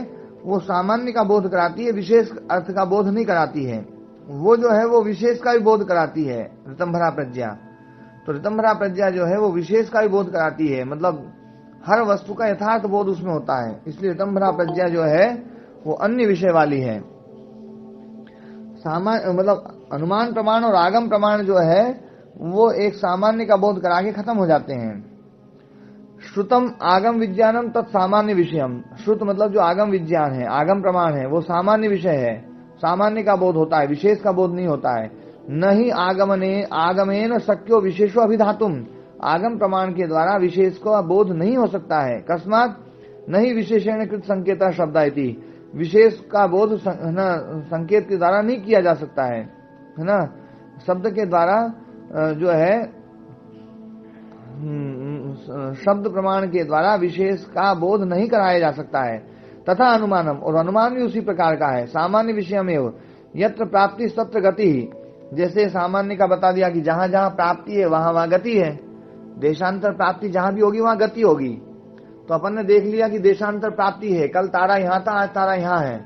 वो सामान्य का बोध कराती है, विशेष अर्थ का बोध नहीं कराती है। वो जो है वो विशेष का भी बोध कराती है ऋतंभरा प्रज्ञा। तो ऋतंभरा प्रज्ञा जो है वो विशेष का भी बोध कराती है, मतलब हर वस्तु का यथार्थ बोध उसमें होता है। इसलिए ऋतंभरा प्रज्ञा जो है वो अन्य विषय वाली है। मतलब अनुमान प्रमाण और आगम प्रमाण जो है वो एक सामान्य का बोध करा के खत्म हो जाते हैं। श्रुतम आगम विज्ञानम तत्सामान्य विषयम, श्रुत मतलब जो आगम विज्ञान है, आगम प्रमाण है, वो सामान्य विषय है, सामान्य का बोध होता है, विशेष का बोध नहीं होता है। नहीं आगमेन शक्यो विशेषो अभिधातुम, आगम प्रमाण के द्वारा विशेष का बोध नहीं हो सकता है। कस्मात नहीं विशेषण कृत संकेता शब्द इति, विशेष का बोध संकेत के द्वारा नहीं किया जा सकता है ना, शब्द के द्वारा जो है शब्द प्रमाण के द्वारा विशेष का बोध नहीं कराया जा सकता है। तथा अनुमानम, और अनुमान भी उसी प्रकार का है। सामान्य विषय में यत्र प्राप्ति तत्र गति, जैसे सामान्य का बता दिया कि जहां जहां प्राप्ति है वहां वहां गति है, देशांतर प्राप्ति जहां भी होगी वहां गति होगी। तो अपन ने देख लिया कि देशांतर प्राप्ति है, कल तारा यहाँ था आज तारा यहाँ है,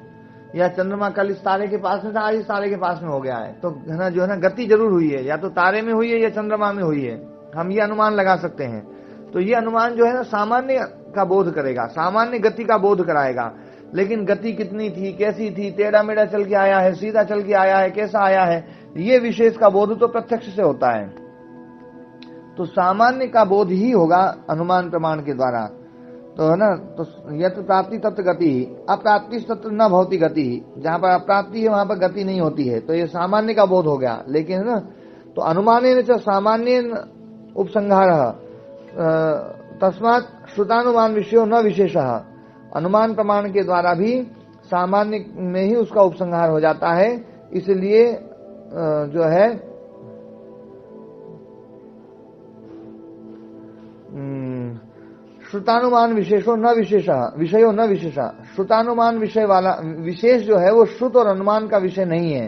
या चंद्रमा कल इस तारे के पास में था आज इस तारे के पास में हो गया है, तो है ना जो है ना गति जरूर हुई है, या तो तारे में हुई है या चंद्रमा में हुई है, हम ये अनुमान लगा सकते हैं। तो ये अनुमान जो है ना सामान्य का बोध करेगा, सामान्य गति का बोध कराएगा। लेकिन गति कितनी थी, कैसी थी, टेढ़ा मेढ़ा चल के आया है, सीधा चल के आया है, कैसा आया है, ये विशेष का बोध तो प्रत्यक्ष से होता है। तो सामान्य का बोध ही होगा अनुमान प्रमाण के द्वारा। तो है ना, तो यत्र प्राप्ति तत्र गति, अप्राप्ति तत्र न भवति गति, जहां पर अप्राप्ति है वहां पर गति नहीं होती है, तो ये सामान्य का बोध हो गया। लेकिन है ना, तो अनुमानेन च सामान्येन उपसंहारः तस्मात् श्रुतानुमान विषयो न विशेषः, अनुमान प्रमाण के द्वारा भी सामान्य में ही उसका उपसंहार हो जाता है। इसलिए जो है श्रुतानुमान विशेषो न विशेषः विषयो न विशेषः, श्रुतानुमान विषय वाला विशेष जो है वो श्रुत और अनुमान का विषय नहीं है।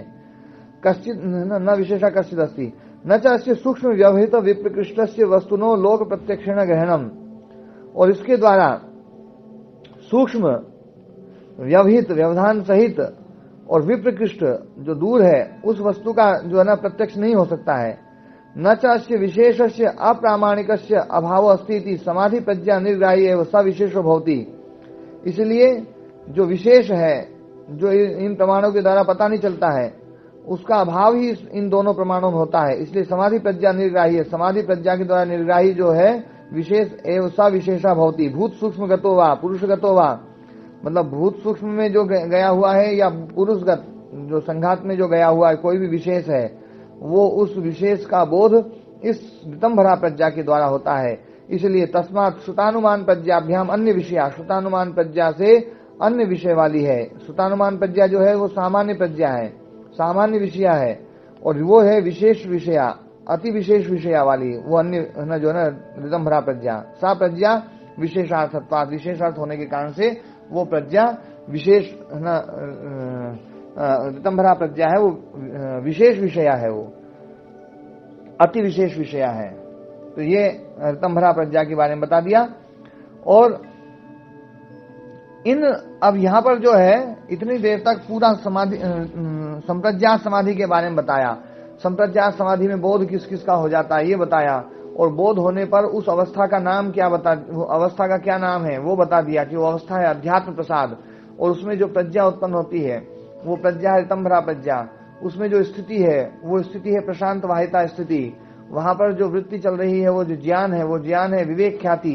कश्चित न विशेषः कश्चित अस्ति न च अस्य सूक्ष्म व्यवहित विप्रकृष्टस्य वस्तुनो लोक प्रत्यक्षेण ग्रहणम, और इसके द्वारा सूक्ष्म व्यवहित व्यवधान सहित और विप्रकृष्ट जो दूर है उस वस्तु का जो है ना प्रत्यक्ष नहीं हो सकता है। न च अस्य विशेषस्य अप्रामाणिकस्य अभाव अस्ति इति समाधि प्रज्ञा निर्ग्राही एवं सविशेषो भवति, इसलिए जो विशेष है जो इन प्रमाणों के द्वारा पता नहीं चलता है उसका अभाव ही इन दोनों प्रमाणों में होता है। इसलिए समाधि प्रज्ञा निर्ग्राही है, समाधि प्रज्ञा के द्वारा निर्ग्राही जो है विशेष एवं सविशेषा भवति। भूत सूक्ष्म गतो वा पुरुष गतो वा, मतलब भूत सूक्ष्म में जो गया हुआ है या पुरुषगत जो संघात में जो गया हुआ है कोई भी विशेष है, वो उस विशेष का बोध इस ऋतंभरा प्रज्ञा के द्वारा होता है। इसलिए तस्मात् श्रुतानुमान प्रज्ञाभ्याम अन्य विषया, श्रुतानुमान प्रज्ञा से अन्य विषय वाली है। श्रुतानुमान प्रज्ञा जो है वो सामान्य प्रज्ञा है, सामान्य विषया है, और वो है विशेष विषया, अति विशेष विषया वाली, वो अन्य है ना जो है ना ऋतंभरा प्रज्ञा। सा प्रज्ञा विशेषार्थत्वात्, विशेषार्थ होने के कारण से वो प्रज्ञा विशेष है ना, ऋतंभरा प्रज्ञा है वो विशेष विषया है, वो अति विशेष विषया है। तो ये ऋतंभरा प्रज्ञा के बारे में बता दिया। और इन अब यहाँ पर जो है इतनी देर तक पूरा समाधि संप्रज्ञात समाधि के बारे में बताया। संप्रज्ञात समाधि में बोध किस किस का हो जाता है ये बताया, और बोध होने पर उस अवस्था का नाम क्या वो अवस्था का क्या नाम है वो बता दिया कि वो अवस्था है अध्यात्म प्रसाद, और उसमें जो प्रज्ञा उत्पन्न होती है वो प्रज्ञा है ऋतंभरा प्रज्ञा। उसमें जो स्थिति है वो स्थिति है प्रशांत वाहिता स्थिति। वहां पर जो वृत्ति चल रही है वो जो ज्ञान है वो ज्ञान है विवेक ख्याति,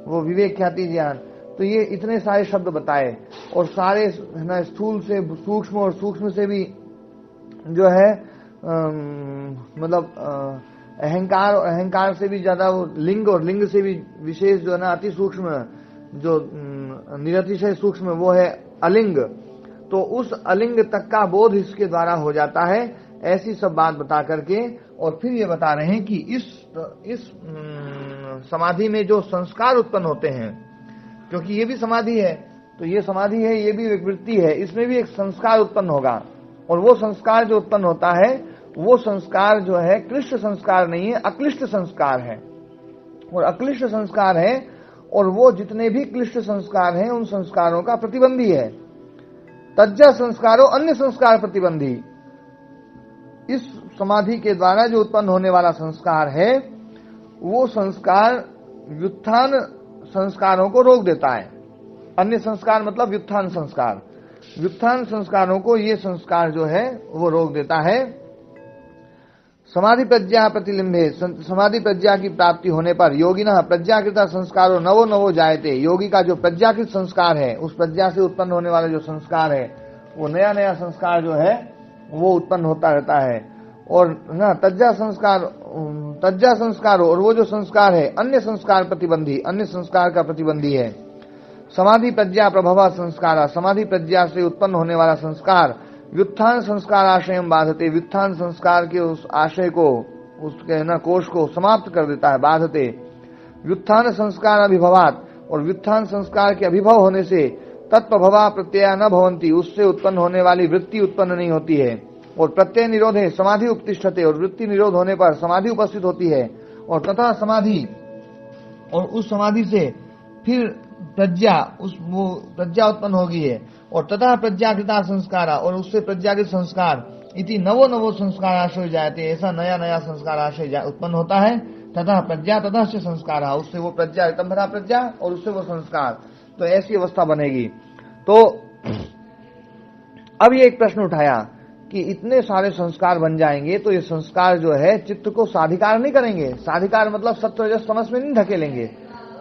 वो विवेक ख्याति ज्ञान। तो ये इतने सारे शब्द बताए, और सारे ना स्थूल से सूक्ष्म और सूक्ष्म से भी जो है मतलब अहंकार से भी ज्यादा वो लिंग, और लिंग से भी विशेष जो है ना अति सूक्ष्म, जो निरतिशय सूक्ष्म, वो है अलिंग। तो उस अलिंग तक का बोध इसके द्वारा हो जाता है। ऐसी सब बात बता करके और फिर ये बता रहे हैं कि इस समाधि में जो संस्कार उत्पन्न होते हैं, क्योंकि ये भी समाधि है, तो ये समाधि है, ये भी एक वृत्ति है, इसमें भी एक संस्कार उत्पन्न होगा। और वो संस्कार जो उत्पन्न होता है, वो संस्कार जो है क्लिष्ट संस्कार नहीं है, अक्लिष्ट संस्कार है। और अक्लिष्ट संस्कार है, और वो जितने भी क्लिष्ट संस्कार हैं उन संस्कारों का प्रतिबंधी है। तज्जा संस्कारों अन्य संस्कार प्रतिबंधी। इस समाधि के द्वारा जो उत्पन्न होने वाला संस्कार है, वो संस्कार व्युत्थान संस्कारों को रोक देता है। अन्य संस्कार मतलब व्युत्थान संस्कार, व्युत्थान संस्कारों को ये संस्कार जो है वो रोक देता है। समाधि प्रज्ञा प्रतिलिंबे, समाधि प्रज्ञा की प्राप्ति होने पर योगिना प्रज्ञाकृत संस्कारों नवो नवो जायते, योगी का जो प्रज्ञाकृत संस्कार है, उस प्रज्ञा से उत्पन्न होने वाला जो संस्कार है, वो नया नया संस्कार जो है वो उत्पन्न होता रहता है। और ना तज्जा संस्कार, और वो जो संस्कार है अन्य संस्कार प्रतिबंधी, अन्य संस्कार का प्रतिबंधी है। समाधि प्रज्ञा प्रभवा संस्कार, समाधि प्रज्ञा से उत्पन्न होने वाला संस्कार व्युत्थान संस्कार आशय बाधते, व्युत्थान संस्कार के उस आशय को, उसके न कोष को समाप्त कर देता है। बाधते व्युत्थान संस्कार अभिभवात, और व्युत्थान संस्कार के अभिभव होने से तत्प्रभवा प्रत्यय न भवंती, उससे उत्पन्न होने वाली वृत्ति उत्पन्न नहीं होती है। और प्रत्यय निरोध है समाधि उपतिष्ठते, और वृत्ति निरोध होने पर समाधि उपस्थित होती है। और तथा समाधि, और उस समाधि से फिर प्रज्ञा, वो प्रज्ञा उत्पन्न होगी है। और तथा प्रज्ञाकृता संस्कार, और उससे प्रज्ञाकृत संस्कार इति नवो नवो संस्कार आशय जाते, ऐसा नया नया संस्कार आशय उत्पन्न होता है। तथा प्रज्ञा तथा से संस्कार, उससे वो प्रज्ञा रितंभरा प्रज्ञा, और उससे वो संस्कार, तो ऐसी अवस्था बनेगी। तो अब ये एक प्रश्न उठाया कि इतने सारे संस्कार बन जाएंगे तो ये संस्कार जो है चित्त को साधिकार नहीं करेंगे। साधिकार मतलब सत्व रजस तमस में नहीं धकेलेंगे,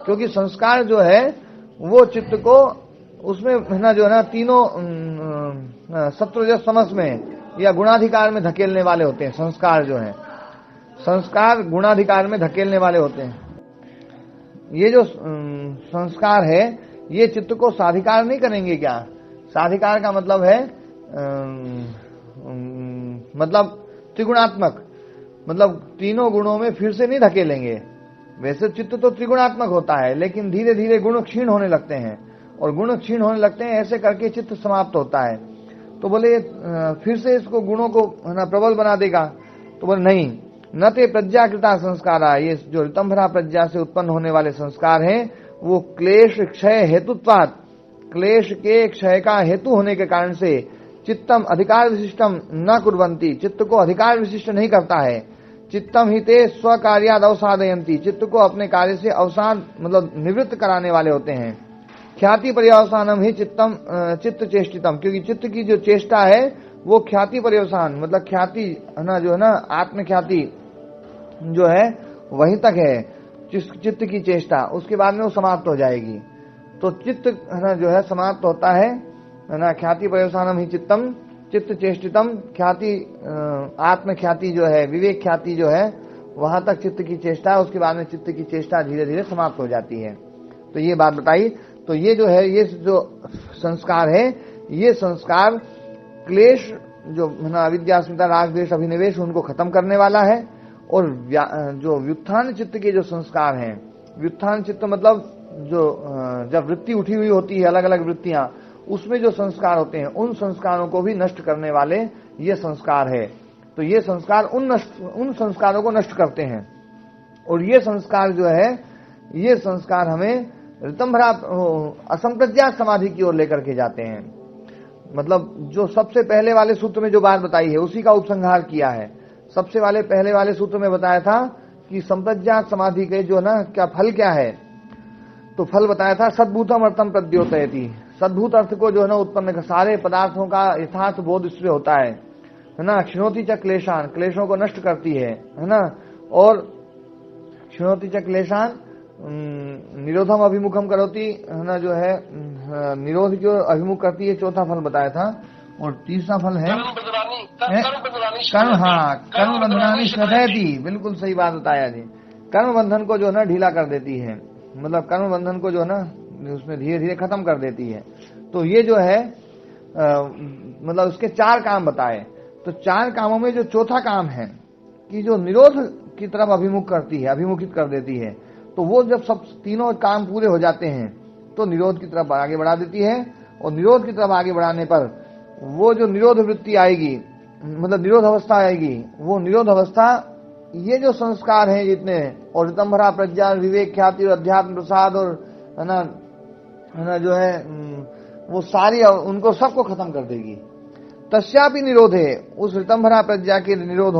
क्योंकि संस्कार जो है वो चित्त को उसमें ना जो है ना तीनों सत्व रजस तमस में या गुणाधिकार में धकेलने वाले होते हैं। संस्कार जो है, संस्कार गुणाधिकार में धकेलने वाले होते हैं। ये जो संस्कार है ये चित्त को साधिकार नहीं करेंगे। क्या साधिकार का मतलब है? मतलब त्रिगुणात्मक, मतलब तीनों गुणों में फिर से नहीं धकेलेंगे। वैसे चित्त तो त्रिगुणात्मक होता है, लेकिन धीरे धीरे गुण क्षीण होने लगते हैं, और गुण क्षीण होने लगते हैं, ऐसे करके चित्त समाप्त होता है। तो बोले फिर से इसको गुणों को ना प्रबल बना देगा? तो बोले नहीं, न ते प्रज्ञाकृता संस्कार, ये जो रितंभरा प्रज्ञा से उत्पन्न होने वाले संस्कार हैं वो क्लेश क्षय हेतुत्वात्, क्लेश के क्षय का हेतु होने के कारण से चित्तम अधिकार विशिष्टम न कुर्वन्ति, चित्त को अधिकार विशिष्ट नहीं करता है। चित्तम ही ते स्वकार्याद अवसादयन्ति, चित्त को अपने कार्य से अवसान मतलब निवृत्त कराने वाले होते हैं। ख्याति पर्यवसानम ही चित्तम चित्त चेष्टितम, क्योंकि चित्त की जो चेष्टा है वो ख्याति पर्यवसान मतलब ख्याति है ना, जो है ना आत्म ख्याति जो है वहीं तक है चित्त की चेष्टा, उसके बाद में वो समाप्त हो जाएगी। तो चित्त है ना जो है समाप्त होता है ना, ख्याति पर्यवसानम ही चित्तम चित्त चेष्टितम, ख्याति आत्म ख्याति जो है, विवेक ख्याति जो है वहां तक चित्त की चेष्टा, उसके बाद में चित्त की चेष्टा धीरे धीरे समाप्त हो जाती है। तो ये बात बताई। तो ये जो है, ये जो संस्कार है, ये संस्कार क्लेश जो अविद्या अस्मिता राग द्वेष अभिनिवेश उनको खत्म करने वाला है। और जो व्युत्थान चित्त के जो संस्कार हैं, व्युत्थान चित्त मतलब जो जब वृत्ति उठी हुई होती है, अलग अलग वृत्तियां, उसमें जो संस्कार होते हैं उन संस्कारों को भी नष्ट करने वाले ये संस्कार है। तो ये संस्कार उन संस्कारों को नष्ट करते हैं। और ये संस्कार जो है, ये संस्कार हमें रितंभरा असंप्रज्ञात समाधि की ओर लेकर के जाते हैं। मतलब जो सबसे पहले वाले सूत्र में जो बात बताई है उसी का उपसंहार किया है। सबसे पहले वाले सूत्र में बताया था कि संप्रज्ञात समाधि के जो ना क्या फल क्या है, तो फल बताया था सद्भूतम अर्थम प्रद्योतयति, सद्भूत अर्थ को जो है ना उत्पन्न कर, सारे पदार्थों का यथार्थ बोध इससे होता है ना। क्षिणोति च क्लेशान, क्लेशों को नष्ट करती है ना। और क्षिणोति च क्लेशान निरोधम अभिमुखम करोति है ना, जो है निरोध की ओर अभिमुख करती है, चौथा फल बताया था। और तीसरा फल है कर्म बंधनानि श्रद्धयति, बिल्कुल सही बात बताया जी। कर्म बंधन को जो है ना ढीला कर देती है, मतलब कर्म बंधन को जो है ना उसमें धीरे धीरे खत्म कर देती है। तो ये जो है मतलब उसके 4 काम बताए। तो 4 कामों में जो चौथा काम है कि जो निरोध की तरफ अभिमुखित कर देती है, तो वो जब सब तीनों काम पूरे हो जाते हैं तो निरोध की तरफ आगे बढ़ा देती है। और निरोध की तरफ आगे बढ़ाने पर वो जो निरोध वृत्ति आएगी, मतलब निरोध अवस्था आएगी, वो निरोध अवस्था ये जो संस्कार हैं जितने, और ऋतंभरा, प्रज्ञा, विवेक, ख्याति और अध्यात्म प्रसाद और है ना जो है वो सारी उनको सबको खत्म कर देगी। तस्यापि निरोधे, उस ऋतंभरा प्रज्ञा के निरोध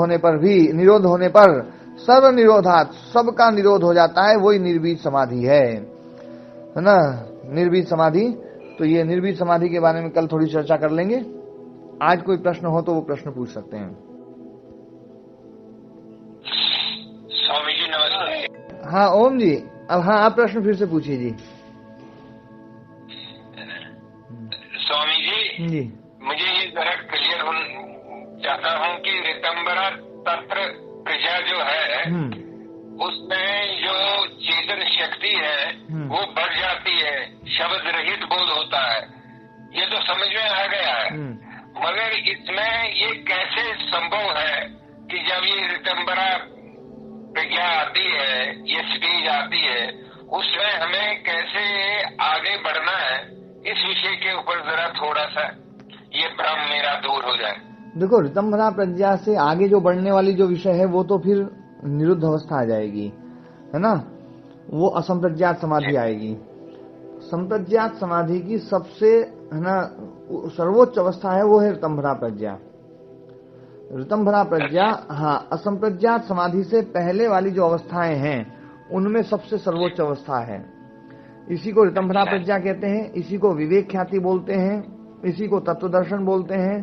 होने पर सर्व निरोधात, सबका निरोध हो जाता है। वही निर्बीज समाधि है ना, निर्बीज समाधि। तो ये निर्बीज समाधि के बारे में कल थोड़ी चर्चा कर लेंगे। आज कोई प्रश्न हो तो वो प्रश्न पूछ सकते हैं। स्वामी जी नमस्ते। हाँ ओम जी, अब हाँ आप प्रश्न फिर से पूछिए जी। स्वामी जी मुझे ये जरा क्लियर चाहता हूँ कि ऋतंभरा तंत्र प्रज्ञा जो है उसमें जो चेतन शक्ति है वो बढ़ जाती है, शब्द रहित बोध होता है, ये तो समझ में आ गया है। मगर इसमें ये कैसे संभव है कि जब ये ऋतंभरा प्रज्ञा आती है, ये स्टेज आती है, उसमें हमें कैसे आगे बढ़ना है, इस विषय के ऊपर जरा थोड़ा सा ये भ्रम मेरा दूर हो जाए। देखो, ऋतंभरा प्रज्ञा से आगे जो बढ़ने वाली जो विषय है वो तो फिर निरुद्ध अवस्था आ जाएगी, है ना, वो असंप्रज्ञात समाधि आएगी। संप्रज्ञात समाधि की सबसे है ना सर्वोच्च अवस्था है वो है ऋतंभरा प्रज्ञा। ऋतंभरा प्रज्ञा, हाँ, असंप्रज्ञात समाधि से पहले वाली जो अवस्थाएं हैं उनमें सबसे सर्वोच्च अवस्था है। इसी को ऋतंभरा प्रज्ञा कहते हैं, इसी को विवेक ख्याति बोलते हैं, इसी को तत्व दर्शन बोलते हैं,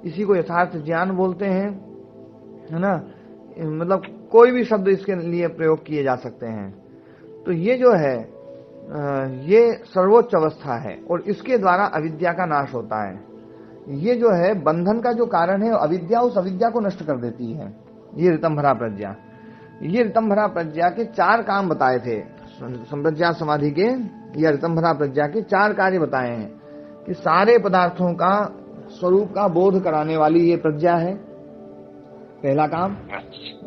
इसी को यथार्थ ज्ञान बोलते हैं, है ना। मतलब कोई भी शब्द इसके लिए प्रयोग किए जा सकते हैं। तो ये जो है ये सर्वोच्च अवस्था है और इसके द्वारा अविद्या का नाश होता है। ये जो है बंधन का जो कारण है अविद्या, उस अविद्या को नष्ट कर देती है ये ऋतंभरा प्रज्ञा। ये ऋतंभरा प्रज्ञा के 4 काम बताए थे, संप्रज्ञात समाधि के या ऋतंभरा प्रज्ञा के 4 कार्य बताए हैं कि सारे पदार्थों का स्वरूप का बोध कराने वाली ये प्रज्ञा है, पहला काम।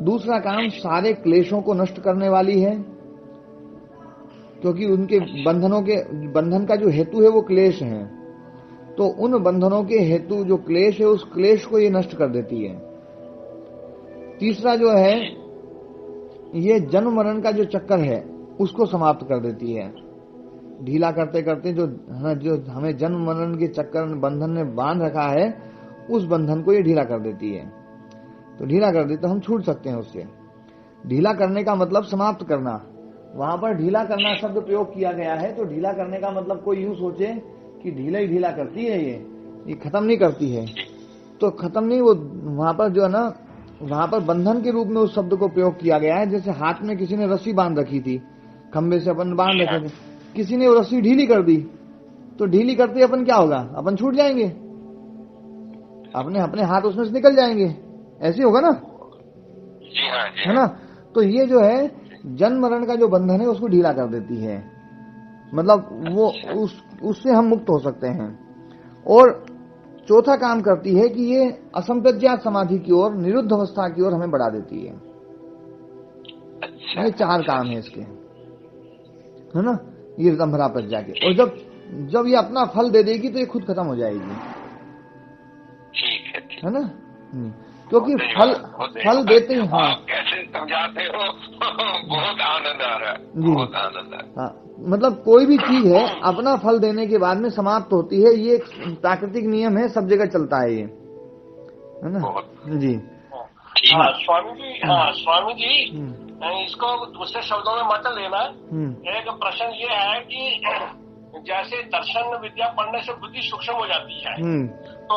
दूसरा काम सारे क्लेशों को नष्ट करने वाली है, क्योंकि उनके बंधन का जो हेतु है वो क्लेश है, तो उन बंधनों के हेतु जो क्लेश है उस क्लेश को ये नष्ट कर देती है। तीसरा जो है ये जन्म मरण का जो चक्कर है उसको समाप्त कर देती है। ढीला करते करते जो हमें जन्म मरण के चक्कर बंधन ने बांध रखा है उस बंधन को ये ढीला कर देती है। तो ढीला कर दी तो हम छूट सकते हैं उससे। ढीला करने का मतलब समाप्त करना, वहां पर ढीला करना शब्द प्रयोग किया गया है। तो ढीला करने का मतलब कोई यूं सोचे कि ढीला ही ढीला करती है, ये खत्म नहीं करती है, तो खत्म नहीं, वो वहां पर जो है ना वहां पर बंधन के रूप में उस शब्द को प्रयोग किया गया है। जैसे हाथ में किसी ने रस्सी बांध रखी थी, खंबे से अपन बांध रखे थे, किसी ने वो रस्सी ढीली कर दी, तो ढीली करते अपन क्या होगा, अपन छूट जाएंगे, अपने हाथ उसमें से निकल जाएंगे, ऐसे होगा ना, जी हाँ, है ना। तो ये जो है जन्म मरण का जो बंधन है उसको ढीला कर देती है, मतलब वो उससे हम मुक्त हो सकते हैं। और चौथा काम करती है कि ये असंप्रज्ञात समाधि की ओर, निरुद्ध अवस्था की ओर हमें बढ़ा देती है। ये 4 काम है इसके, है ना, ये ऋतंभरा प्रज्ञा के। और जब ये अपना फल दे देगी तो ये खुद खत्म हो जाएगी, ठीक है ना। क्योंकि फल देते ही, हाँ, कैसे समझाते हो, बहुत आनंद आ रहा है, बहुत आनंद आ रहा है। हाँ, मतलब कोई भी चीज है अपना फल देने के बाद में समाप्त होती है, ये एक प्राकृतिक नियम है, सब जगह चलता है ये, है ना जी। स्वामी जी इसको दूसरे शब्दों में मत लेना। एक प्रश्न ये है कि जैसे दर्शन विद्या पढ़ने से बुद्धि सूक्ष्म हो जाती है, तो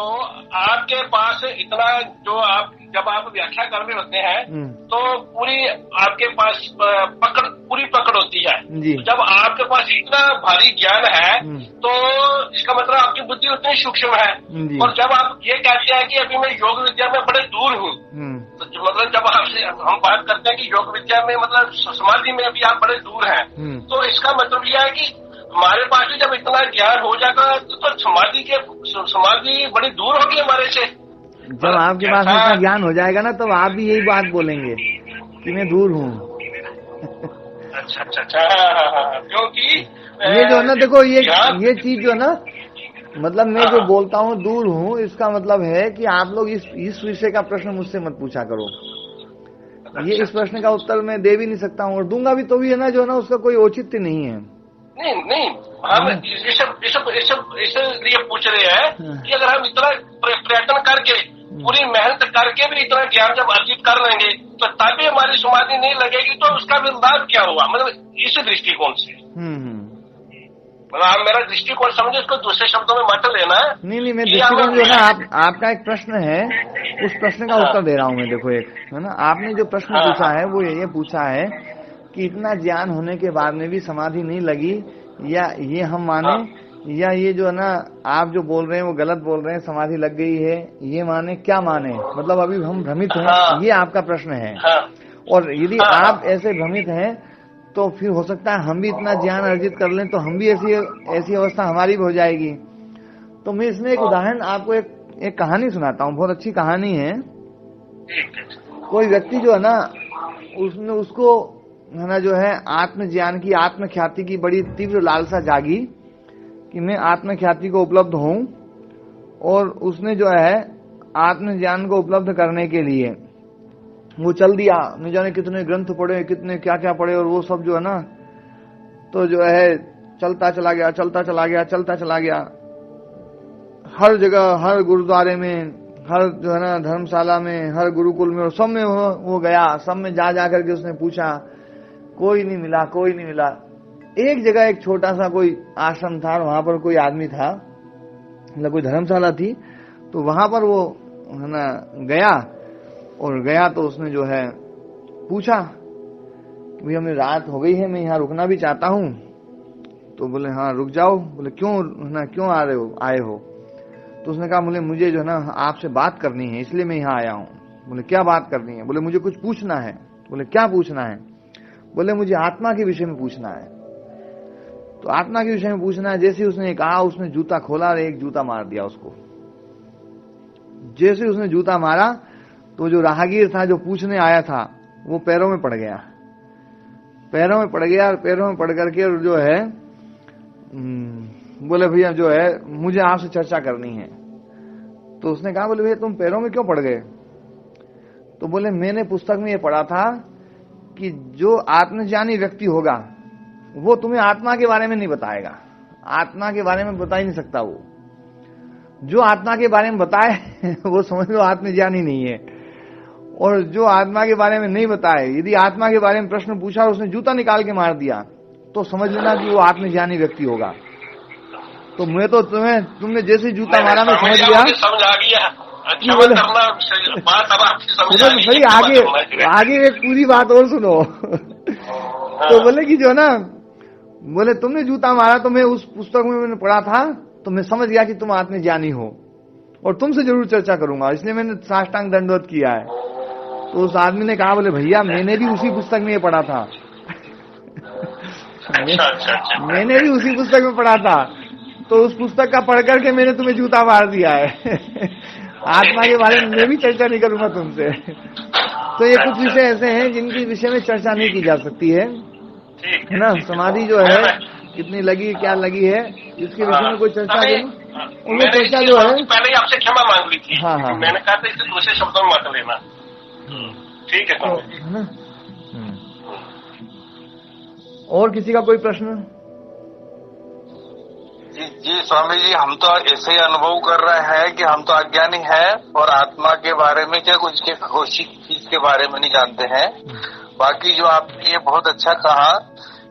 आपके पास इतना जो आप जब आप व्याख्या कर रहे होते हैं तो पूरी आपके पास पूरी पकड़ होती है। जब आपके पास इतना भारी ज्ञान है तो इसका मतलब आपकी बुद्धि उतनी सूक्ष्म है। और जब आप ये कहते हैं कि अभी मैं योग विद्या में बड़े दूर हूँ, तो मतलब जब आपसे हम बात करते हैं कि योग विद्या में मतलब समाधि में अभी आप बड़े दूर हैं, तो इसका मतलब यह है कि हमारे पास भी जब इतना ज्ञान हो जाएगा तो समाधि बड़ी दूर होगी हमारे से। जब आपके पास इतना ज्ञान हो जाएगा ना, तब आप भी यही बात बोलेंगे कि मैं दूर हूँ। अच्छा, क्योंकि ये जो है ना, देखो ये चीज जो है ना, मतलब मैं जो बोलता हूँ दूर हूँ, इसका मतलब है कि आप लोग इस विषय का प्रश्न मुझसे मत पूछा करो। ये इस प्रश्न का उत्तर मैं दे भी नहीं सकता हूँ, और दूंगा भी तो भी है ना, जो है ना उसका कोई औचित्य नहीं है। नहीं, हम इसलिए पूछ रहे हैं कि अगर हम इतना प्रयत्न करके पूरी मेहनत करके भी इतना ज्ञान जब अर्जित कर लेंगे तो तभी हमारी समाधि नहीं लगेगी, तो उसका भी लाभ क्या हुआ, मतलब इसी दृष्टिकोण से। मतलब आप मेरा दृष्टिकोण समझे, उसको दूसरे शब्दों में मत लेना। नहीं, मैं दृष्टिकोण जो है ना, आपका एक प्रश्न है, उस प्रश्न का उत्तर दे रहा हूँ मैं। देखो, एक है ना, आपने जो प्रश्न पूछा है वो ये पूछा है कि इतना ज्ञान होने के बाद में भी समाधि नहीं लगी, या ये हम माने, या ये जो है ना आप जो बोल रहे हैं वो गलत बोल रहे हैं, समाधि लग गई है, ये माने, क्या माने, मतलब अभी हम भ्रमित हैं, ये आपका प्रश्न है। और यदि आप ऐसे भ्रमित हैं तो फिर हो सकता है हम भी इतना ज्ञान अर्जित कर लें तो हम भी ऐसी अवस्था हमारी भी हो जाएगी। तो मैं इसमें एक उदाहरण आपको एक कहानी सुनाता हूँ, बहुत अच्छी कहानी है। कोई व्यक्ति जो है ना, उसको है ना जो है आत्मज्ञान की, आत्मख्याति की बड़ी तीव्र लालसा जागी कि मैं आत्मख्याति को उपलब्ध हूँ, और उसने जो है आत्मज्ञान को उपलब्ध करने के लिए वो चल दिया, न जाने कितने ग्रंथ पढ़े, कितने क्या क्या पढ़े, और वो सब जो है ना, तो जो है चलता चला गया, हर जगह, हर गुरुद्वारे में, हर जो है ना धर्मशाला में, हर गुरुकुल में, और सब में वो गया, सब में जा करके उसने पूछा, कोई नहीं मिला। एक जगह एक छोटा सा कोई आश्रम था, वहां पर कोई आदमी था, मतलब कोई धर्मशाला थी, तो वहां पर वो है ना गया तो उसने जो है पूछा, भैया मेरी रात हो गई है, मैं यहाँ रुकना भी चाहता हूँ। तो बोले हाँ रुक जाओ। बोले क्यों आए हो? तो उसने कहा मुझे जो है ना आपसे बात करनी है, इसलिए मैं यहाँ आया हूँ। बोले क्या बात करनी है? बोले मुझे कुछ पूछना है। बोले क्या पूछना है? बोले मुझे आत्मा के विषय में पूछना है। तो आत्मा के विषय में पूछना है, जैसे उसने कहा, उसने जूता खोला और एक जूता मार दिया उसको। जैसे उसने जूता मारा तो जो राहगीर था, जो पूछने आया था, वो पैरों में पड़ गया, और पैरों में पड़ करके और जो है बोले भैया जो है मुझे आपसे चर्चा करनी है। तो उसने कहा बोले भैया तुम पैरों में क्यों पड़ गए? तो बोले मैंने पुस्तक में ये पढ़ा था कि जो आत्मज्ञानी व्यक्ति होगा वो तुम्हें आत्मा के बारे में नहीं बताएगा, आत्मा के बारे में बता ही नहीं सकता। वो जो आत्मा के बारे में बताए वो समझ लो आत्मज्ञानी नहीं है, और जो आत्मा के बारे में नहीं बताए, यदि आत्मा के बारे में प्रश्न पूछा और उसने जूता निकाल के मार दिया तो समझ लेना कि वो आत्मज्ञानी व्यक्ति होगा। तो मैं तो तुमने जैसे जूता मारा मैं समझ गया। भाई आगे एक पूरी बात और सुनो। तो बोले कि जो ना, बोले तुमने जूता मारा तो मैं उस पुस्तक में मैंने पढ़ा था, तो मैं समझ गया कि तुम आत्मज्ञानी हो और तुमसे जरूर चर्चा करूंगा, इसलिए मैंने साष्टांग दंडवत किया है। तो उस आदमी ने कहा बोले भैया मैंने भी उसी पुस्तक में ये पढ़ा था। मैंने भी उसी पुस्तक में पढ़ा था, तो उस पुस्तक का पढ़ करके मैंने तुम्हें जूता मार दिया है। आत्मा के बारे में मैं भी चर्चा नहीं करूंगा तुमसे। तो ये कुछ विषय ऐसे हैं जिनके विषय में चर्चा नहीं की जा सकती है ना। समाधि जो है कितनी लगी, क्या लगी है, इसके विषय में कोई चर्चा नहीं। उनमें चर्चा जो है, पहले आपसे क्षमा मांग ली थी। हाँ। मैंने कहा था इसे दूसरे शब्दों में मत लेना। ठीक है ना। और किसी का कोई प्रश्न? जी स्वामी जी, हम तो ऐसे ही अनुभव कर रहे हैं कि हम तो अज्ञानी हैं और आत्मा के बारे में क्या कुछ के घोषित चीज के बारे में नहीं जानते हैं। बाकी जो आपने ये बहुत अच्छा कहा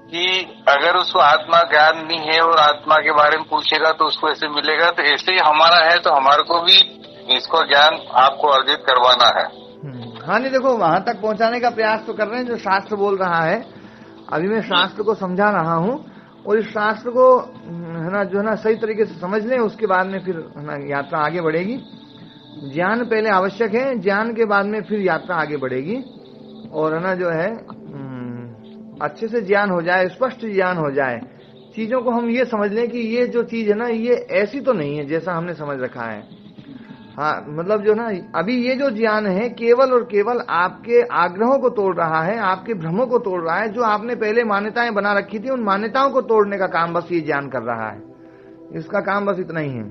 कि अगर उसको आत्मा ज्ञान नहीं है और आत्मा के बारे में पूछेगा तो उसको ऐसे मिलेगा, तो ऐसे ही हमारा है तो हमारे को भी इसको ज्ञान आपको अर्जित करवाना है। हाँ नहीं, देखो वहां तक पहुंचाने का प्रयास तो कर रहे हैं जो शास्त्र बोल रहा है। अभी मैं शास्त्र को समझा रहा हूँ और इस शास्त्र को है ना जो है ना सही तरीके से समझ लें, उसके बाद में फिर है ना यात्रा आगे बढ़ेगी। ज्ञान पहले आवश्यक है, ज्ञान के बाद में फिर यात्रा आगे बढ़ेगी। और है ना जो है अच्छे से ज्ञान हो जाए, स्पष्ट ज्ञान हो जाए, चीजों को हम ये समझ लें कि ये जो चीज है ना ये ऐसी तो नहीं है जैसा हमने समझ रखा है। हाँ मतलब जो ना अभी ये जो ज्ञान है केवल और केवल आपके आग्रहों को तोड़ रहा है, आपके भ्रमों को तोड़ रहा है। जो आपने पहले मान्यताएं बना रखी थी उन मान्यताओं को तोड़ने का काम बस ये ज्ञान कर रहा है। इसका काम बस इतना ही है।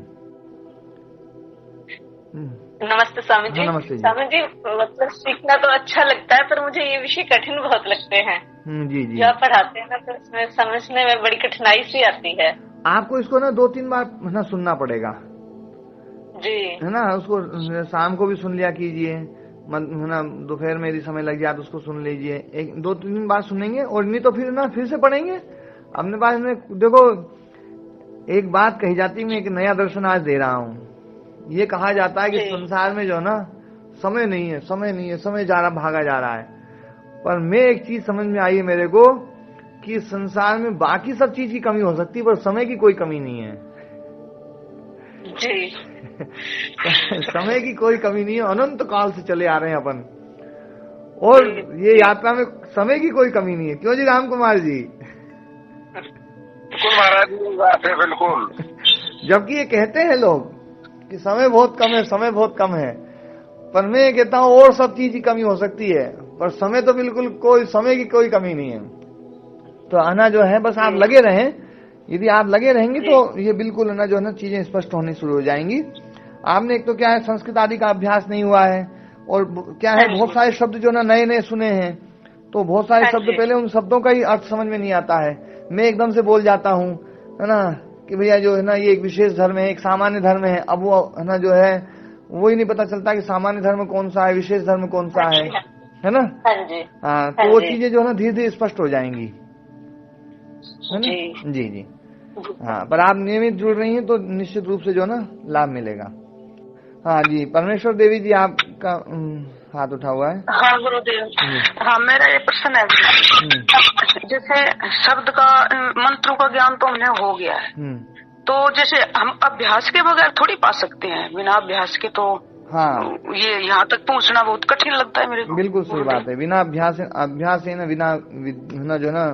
नमस्ते स्वामी जी। नमस्ते स्वामी जी, मतलब सीखना तो अच्छा लगता है पर मुझे ये विषय कठिन बहुत लगते हैं। जी जी। जो आप पढ़ाते हैं ना तो इसमें समझने में बड़ी कठिनाई सी आती है। आपको इसको ना 2-3 बार ना सुनना पड़ेगा जी, है ना। उसको शाम को भी सुन लिया कीजिए, है ना दोपहर में यदि समय लग जाए तो उसको सुन लीजिए। 2-3 बार सुनेंगे और नहीं तो फिर ना फिर से पढ़ेंगे। अपने पास में देखो एक बात कही जाती है, मैं एक नया दर्शन आज दे रहा हूँ। ये कहा जाता है कि संसार में जो ना समय नहीं है, समय नहीं है, समय जा रहा भागा जा रहा है। पर मैं एक चीज समझ में आई है मेरे को कि संसार में बाकी सब चीज की कमी हो सकती है पर समय की कोई कमी नहीं है जी। समय की कोई कमी नहीं है। अनंत काल से चले आ रहे हैं अपन और ये यात्रा में समय की कोई कमी नहीं है। क्यों जी राम कुमार जी? बिल्कुल महाराज जी, बात है बिल्कुल। जबकि ये कहते हैं लोग कि समय बहुत कम है, समय बहुत कम है, पर मैं कहता हूँ और सब चीज की कमी हो सकती है पर समय तो बिल्कुल कोई, समय की कोई कमी नहीं है। तो आना जो है बस आप लगे रहें। यदि आप लगे रहेंगे तो ये बिल्कुल ना जो है ना चीजें स्पष्ट होनी शुरू हो जाएंगी। आपने एक तो क्या है संस्कृत आदि का अभ्यास नहीं हुआ है और क्या है बहुत सारे शब्द जो ना नए नए सुने हैं तो बहुत सारे शब्द पहले उन शब्दों का ही अर्थ समझ में नहीं आता है। मैं एकदम से बोल जाता हूँ है ना कि भैया जो है ना ये एक विशेष धर्म है, एक सामान्य धर्म है। अब वो है ना जो है वो ही नहीं पता चलता कि सामान्य धर्म कौन सा है, विशेष धर्म कौन सा है ना। हाँ तो वो चीजें जो है ना धीरे धीरे स्पष्ट हो जाएंगी, है ना। जी जी हाँ, पर आप नियमित जुड़ रही हैं तो निश्चित रूप से जो है ना लाभ मिलेगा। हाँ जी, परमेश्वर देवी जी आपका हाथ उठा हुआ है। हाँ गुरुदेव, हाँ मेरा ये प्रश्न है, जैसे शब्द का मंत्रों का ज्ञान तो हमने हो गया है, तो जैसे हम अभ्यास के बगैर थोड़ी पा सकते हैं, बिना अभ्यास के तो हाँ ये यहाँ तक पहुँचना बहुत कठिन लगता है मेरे को। बिल्कुल सही बात है। बिना अभ्यास है ना, बिना जो है ना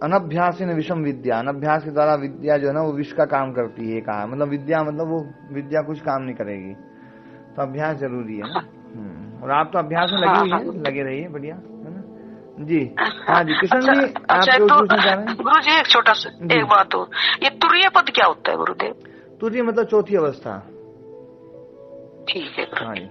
अनभ्यास है विषम विद्या। अनभ्यास के द्वारा विद्या जो है ना वो विष का काम करती है। कहा मतलब विद्या मतलब वो विद्या कुछ काम नहीं करेगी, तो अभ्यास जरूरी है ना। और आप तो अभ्यास में लगी हुई है, लगे रहिए, बढ़िया है ना जी। हाँ जी कृष्ण जी, आप पूछना चाह रहे हैं? गुरु जी एक छोटा सा एक बात हो, ये तुरीय पद क्या होता है गुरुदेव? तुरीय मतलब चौथी अवस्था। ठीक है। हाँ जी।